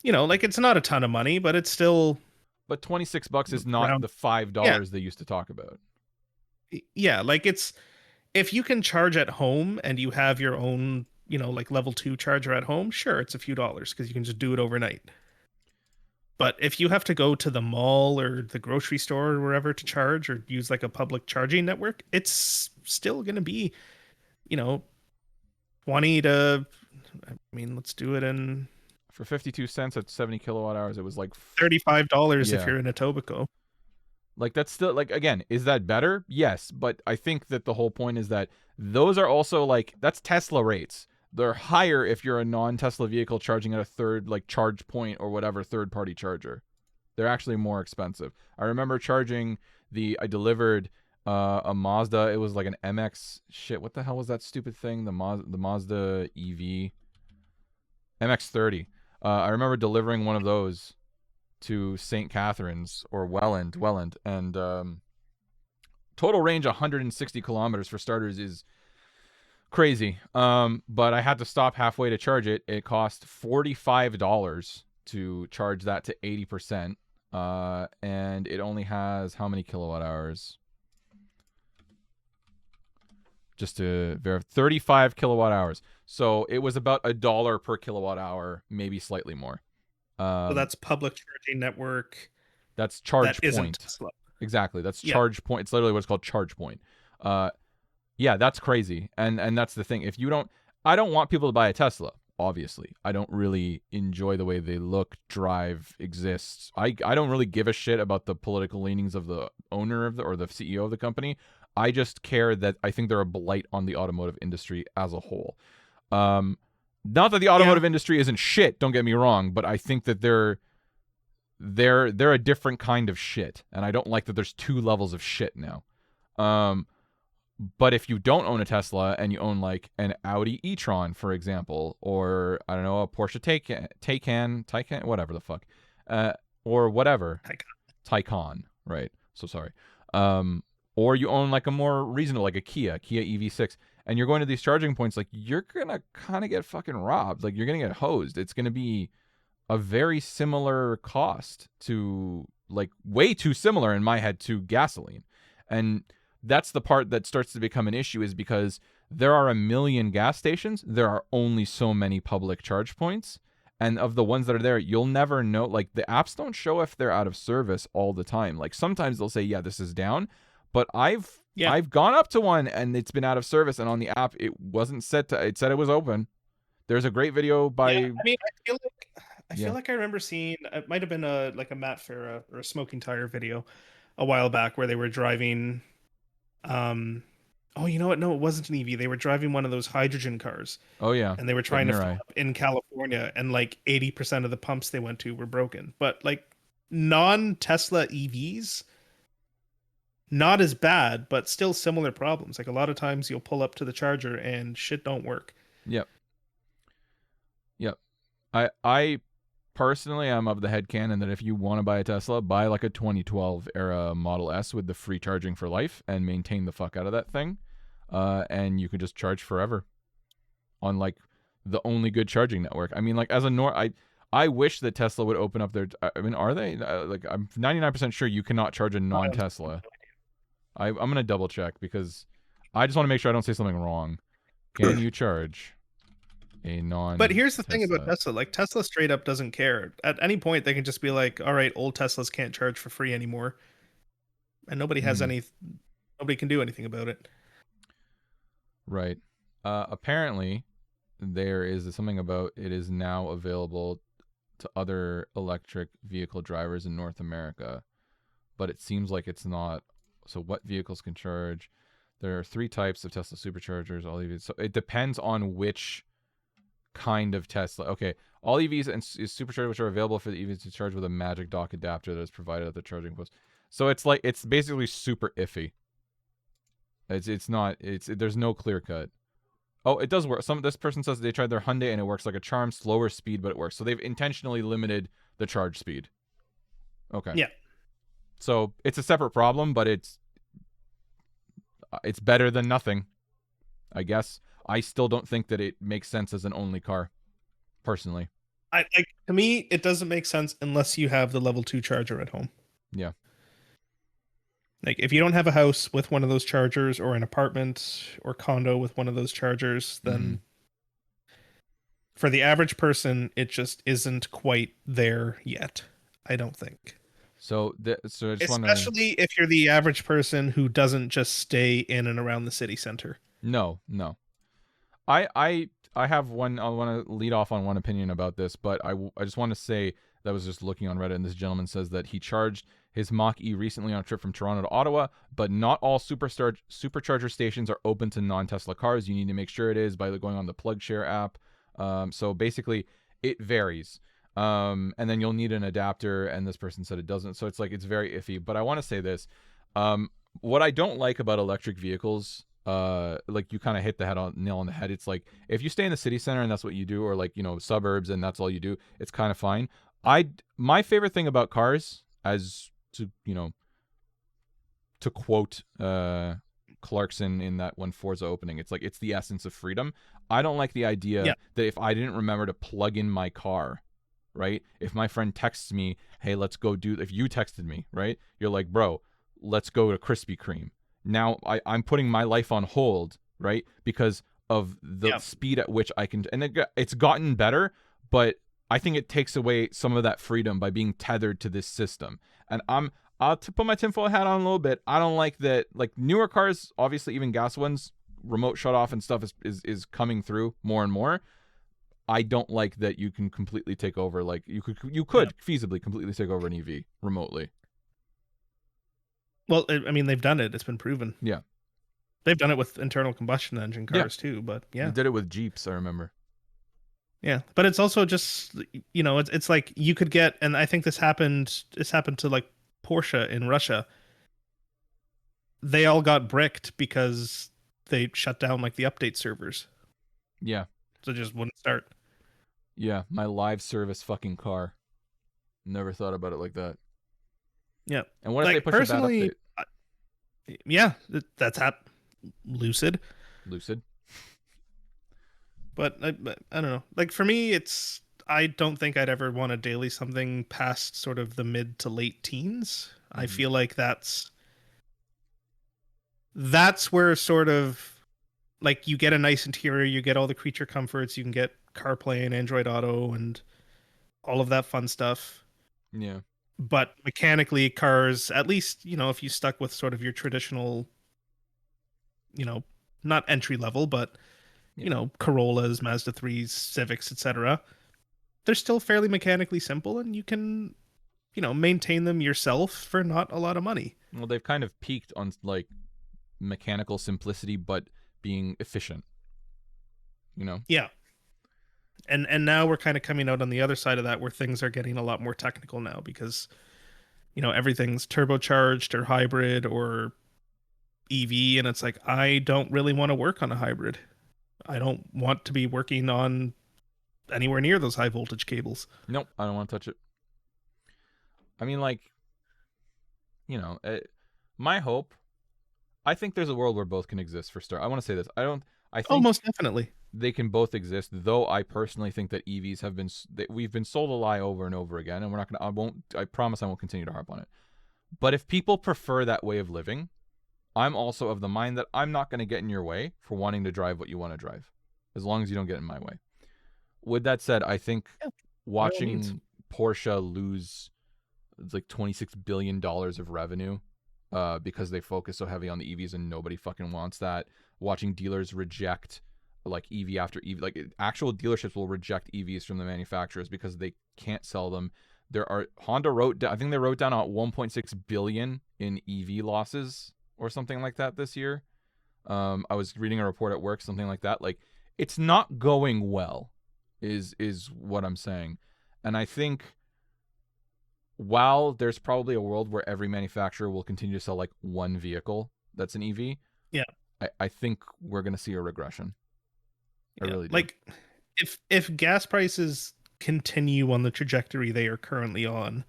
You know, like it's not a ton of money, but it's still. But $26 is not around the $5 they used to talk about. Yeah, like it's, if you can charge at home and you have your own, you know, like level 2 charger at home, sure, it's a few dollars because you can just do it overnight. But if you have to go to the mall or the grocery store or wherever to charge or use like a public charging network, it's still going to be, you know, 20 to, I mean, let's do it in. For 52 cents at 70 kilowatt hours, it was like $35 if you're in Etobicoke. Like that's still, like, again, is that better? Yes, but I think that the whole point is that those are also like, that's Tesla rates. They're higher if you're a non-Tesla vehicle charging at a third, like, charge point or whatever third-party charger. They're actually more expensive. I remember charging I delivered a Mazda. It was like an MX, shit, what the hell was that stupid thing? The Mazda EV. MX-30. I remember delivering one of those to St. Catharines or Welland, and total range 160 kilometers for starters is crazy. But I had to stop halfway to charge it. It cost $45 to charge that to 80%, and it only has how many kilowatt hours? Just to verify, 35 kilowatt hours. So it was about $1 per kilowatt hour, maybe slightly more. So that's public charging network. That's charge that point. Tesla. Exactly. That's charge point. It's literally what's called charge point. Yeah, that's crazy. And that's the thing. I don't want people to buy a Tesla. Obviously, I don't really enjoy the way they look, drive, exist. I don't really give a shit about the political leanings of the owner of or the CEO of the company. I just care that I think they're a blight on the automotive industry as a whole. Not that the automotive industry isn't shit, don't get me wrong, but I think that they're a different kind of shit, and I don't like that there's two levels of shit now. But if you don't own a Tesla and you own like an Audi e-tron, for example, or I don't know, a Porsche Taycan, whatever the fuck, or whatever, Taycan, right? So sorry. Or you own like a more reasonable, like a Kia EV6, and you're going to these charging points, like you're gonna kind of get fucking robbed. Like you're gonna get hosed. It's gonna be a very similar cost to, like, way too similar in my head to gasoline. And that's the part that starts to become an issue, is because there are a million gas stations. There are only so many public charge points. And of the ones that are there, you'll never know. Like the apps don't show if they're out of service all the time. Like sometimes they'll say, yeah, this is down. But I've gone up to one and it's been out of service. And on the app, it wasn't set to, it said it was open. There's a great video by... I mean, I feel like I remember seeing, it might have been a Matt Farah or a Smoking Tire video a while back where they were driving. Oh, you know what? No, it wasn't an EV. They were driving one of those hydrogen cars, Oh yeah, and they were the trying to fill Mirai. up in California, and like 80% of the pumps they went to were broken. But like non-Tesla EVs, not as bad, but still similar problems. Like a lot of times you'll pull up to the charger and shit don't work. Yep. Yep. I personally am of the headcanon that if you want to buy a Tesla, buy like a 2012 era Model S with the free charging for life and maintain the fuck out of that thing. And you can just charge forever on like the only good charging network. I mean, like as a I wish that Tesla would open up their. I mean, are they like? I'm 99% sure you cannot charge a non-Tesla. I'm gonna double check because I just want to make sure I don't say something wrong. Can you charge a non? But here's the thing about Tesla. Like Tesla straight up doesn't care. At any point they can just be like, all right, old Teslas can't charge for free anymore. And nobody has nobody can do anything about it. Right. Apparently there is something about it is now available to other electric vehicle drivers in North America, but it seems like it's not. So what vehicles can charge? There are 3 types of Tesla superchargers. All EVs. So it depends on which kind of Tesla. Okay, all EVs and superchargers which are available for the EVs to charge with a magic dock adapter that is provided at the charging post. So it's like it's basically super iffy. It's not. There's no clear cut. Oh, it does work. This person says they tried their Hyundai and it works like a charm, slower speed, but it works. So they've intentionally limited the charge speed. Okay. Yeah. So it's a separate problem, but it's better than nothing, I guess. I still don't think that it makes sense as an only car, personally. To me, it doesn't make sense unless you have the level 2 charger at home. Yeah. Like if you don't have a house with one of those chargers or an apartment or condo with one of those chargers, then for the average person, it just isn't quite there yet. I don't think. So I just especially if you're the average person who doesn't just stay in and around the city center. No. I have one. I want to lead off on one opinion about this, but I just want to say that I was just looking on Reddit, and this gentleman says that he charged his Mach-E recently on a trip from Toronto to Ottawa, but not all supercharger stations are open to non-Tesla cars. You need to make sure it is by going on the PlugShare app. So basically, it varies. And then you'll need an adapter, and this person said it doesn't. So it's like it's very iffy. But I want to say this. What I don't like about electric vehicles, like you kind of hit the nail on the head. It's like if you stay in the city center and that's what you do, or like, you know, suburbs and that's all you do, it's kind of fine. My favorite thing about cars, as to, you know, to quote Clarkson in that one Forza opening, it's like it's the essence of freedom. I don't like the idea that if I didn't remember to plug in my car, right? If my friend texts me, hey, let's go if you texted me, right? You're like, bro, let's go to Krispy Kreme. Now I'm putting my life on hold, right? Because of the speed at which I can, and it's gotten better, but I think it takes away some of that freedom by being tethered to this system. And I'll put my tinfoil hat on a little bit. I don't like that. Like newer cars, obviously even gas ones, remote shut off and stuff is coming through more and more. I don't like that you can completely take over. Like you could feasibly completely take over an EV remotely. Well, I mean, they've done it. It's been proven. Yeah. They've done it with internal combustion engine cars too, but yeah. They did it with Jeeps, I remember. Yeah, but it's also just, you know, it's like you could get, and I think this happened to like Porsche in Russia. They all got bricked because they shut down like the update servers. Yeah. So it just wouldn't start. Yeah, my live service fucking car. Never thought about it like that. Yeah. And what if they push a bad update? Yeah, that's Lucid. But I don't know. Like for me, I don't think I'd ever want to daily something past sort of the mid to late teens. I feel like that's where sort of like you get a nice interior, you get all the creature comforts, you can get CarPlay and Android Auto and all of that fun stuff. Yeah. But mechanically, cars, at least, you know, if you stuck with sort of your traditional, you know, not entry level, but you know, Corollas, Mazda 3s, Civics, etc. They're still fairly mechanically simple, and you can maintain them yourself for not a lot of money. Well, they've kind of peaked on like mechanical simplicity, but being efficient. Yeah. And now we're kind of coming out on the other side of that where things are getting a lot more technical now because everything's turbocharged or hybrid or EV, and it's like I don't really want to work on a hybrid. I don't want to be working on anywhere near those high voltage cables. Nope, I don't want to touch it. I mean, like, my hope. I think there's a world where both can exist. For start, I want to say this. I think Most definitely. they can both exist. Though I personally think that EVs have been we've been sold a lie over and over again, and we're not gonna. I promise I won't continue to harp on it. But if people prefer that way of living, I'm also of the mind that I'm not going to get in your way for wanting to drive what you want to drive, as long as you don't get in my way. With that said, I think watching Porsche lose like $26 billion of revenue because they focus so heavy on the EVs and nobody fucking wants that. Watching dealers reject like EV after EV, like actual dealerships will reject EVs from the manufacturers because they can't sell them. Honda I think they wrote down 1.6 billion in EV losses or something like that this year. I was reading a report at work, something like that. Like, it's not going well, is what I'm saying. And I think while there's probably a world where every manufacturer will continue to sell like one vehicle that's an EV, yeah, I think we're gonna see a regression. I really do. Like, if gas prices continue on the trajectory they are currently on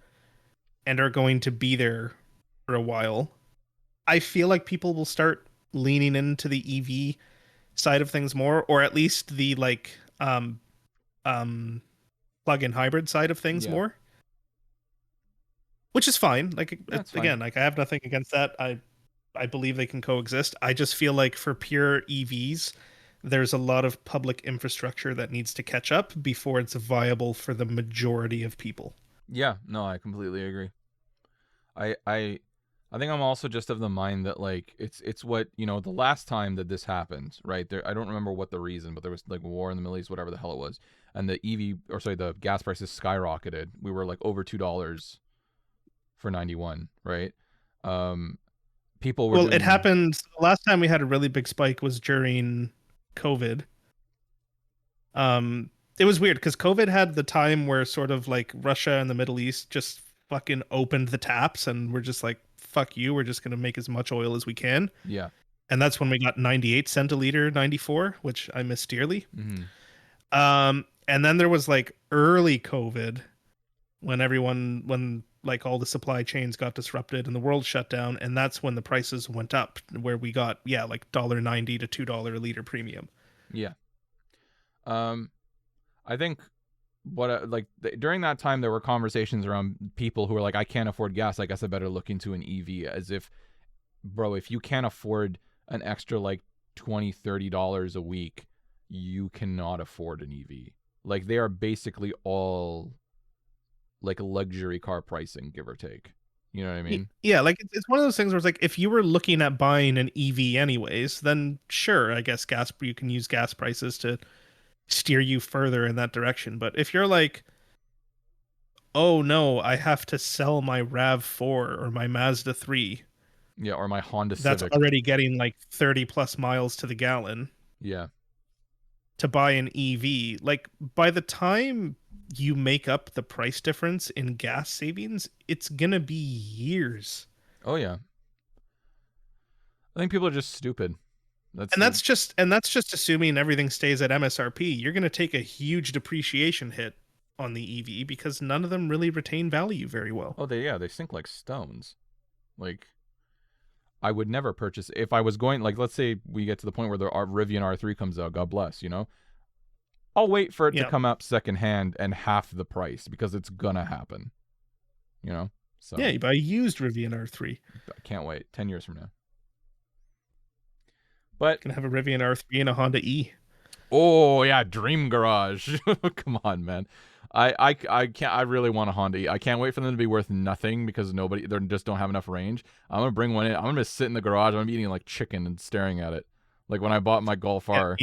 and are going to be there for a while, I feel like people will start leaning into the EV side of things more, or at least the like plug-in hybrid side of things more. Which is fine. Like, again, like, I have nothing against that. I believe they can coexist. I just feel like for pure EVs, there's a lot of public infrastructure that needs to catch up before it's viable for the majority of people. Yeah, no, I completely agree. I think I'm also just of the mind that like it's what the last time that this happened, right? I don't remember what the reason, but there was like war in the Middle East, whatever the hell it was, and the gas prices skyrocketed. We were like over $2 for 91, right? People were it happened last time we had a really big spike was during COVID. It was weird because COVID had the time where sort of like Russia and the Middle East just fucking opened the taps and we're just like, fuck you, we're just gonna make as much oil as we can. Yeah. And that's when we got 98 cent a liter, 94, which I miss dearly. Mm-hmm. And then there was like early COVID when like all the supply chains got disrupted and the world shut down, and that's when the prices went up, where we got like $1.90 to $2 a liter premium. Yeah. I think during that time there were conversations around people who were like, I can't afford gas, I guess I better look into an EV, as if, bro, if you can't afford an extra like $20-$30 a week, you cannot afford an EV. Like, they are basically all like luxury car pricing, give or take. You know what I mean? Yeah, like it's one of those things where it's like, if you were looking at buying an EV anyways, then sure, I guess you can use gas prices to steer you further in that direction. But if you're like, oh no, I have to sell my RAV4 or my Mazda 3. Yeah, or my Honda Civic. That's already getting like 30 plus miles to the gallon. Yeah. To buy an EV, like, by the time you make up the price difference in gas savings, it's gonna be years. Oh yeah. I think people are just stupid. That's just assuming everything stays at MSRP. You're gonna take a huge depreciation hit on the EV because none of them really retain value very well. Oh, they sink like stones. Like, I would never purchase, if I was going, like, let's say we get to the point where the Rivian R3 comes out, God bless, I'll wait for it to come up secondhand and half the price, because it's gonna happen. So yeah, you buy a used Rivian R3. I can't wait 10 years from now. But gonna have a Rivian R3 and a Honda E. Oh yeah, dream garage. Come on, man. I can't. I really want a Honda E. I can't wait for them to be worth nothing because they just don't have enough range. I'm gonna bring one in. I'm gonna sit in the garage. I'm gonna be eating like chicken and staring at it, like when I bought my Golf R.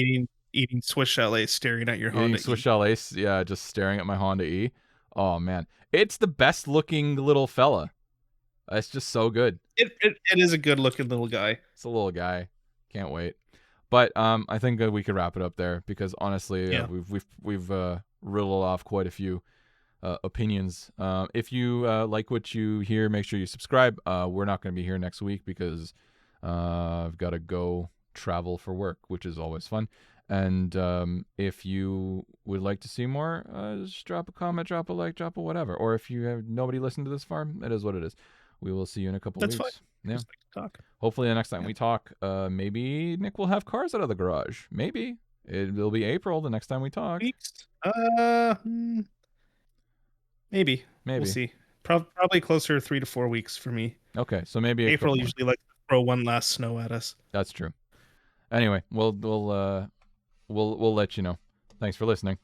Eating Swiss Chalet, staring at your Honda. Swiss Chalet, yeah, just staring at my Honda E. Oh man, it's the best looking little fella. It's just so good. It is a good looking little guy. It's a little guy. Can't wait. But I think we could wrap it up there because honestly, Yeah. we've riddled off quite a few opinions. If you like what you hear, make sure you subscribe. We're not going to be here next week because I've got to go travel for work, which is always fun. And if you would like to see more, just drop a comment, drop a like, drop a whatever. Or if you have nobody listened to this far, it is what it is. We will see you in a couple That's weeks. fine. Yeah. Just like to talk. Hopefully the next time we talk, maybe Nick will have cars out of the garage. Maybe it'll be April the next time we talk. Weeks? Maybe. We'll Maybe. see. Probably closer to 3 to 4 weeks for me. Okay, so maybe a April couple more. usually likes to throw one last snow at us. That's true. Anyway, we'll let you know. Thanks for listening.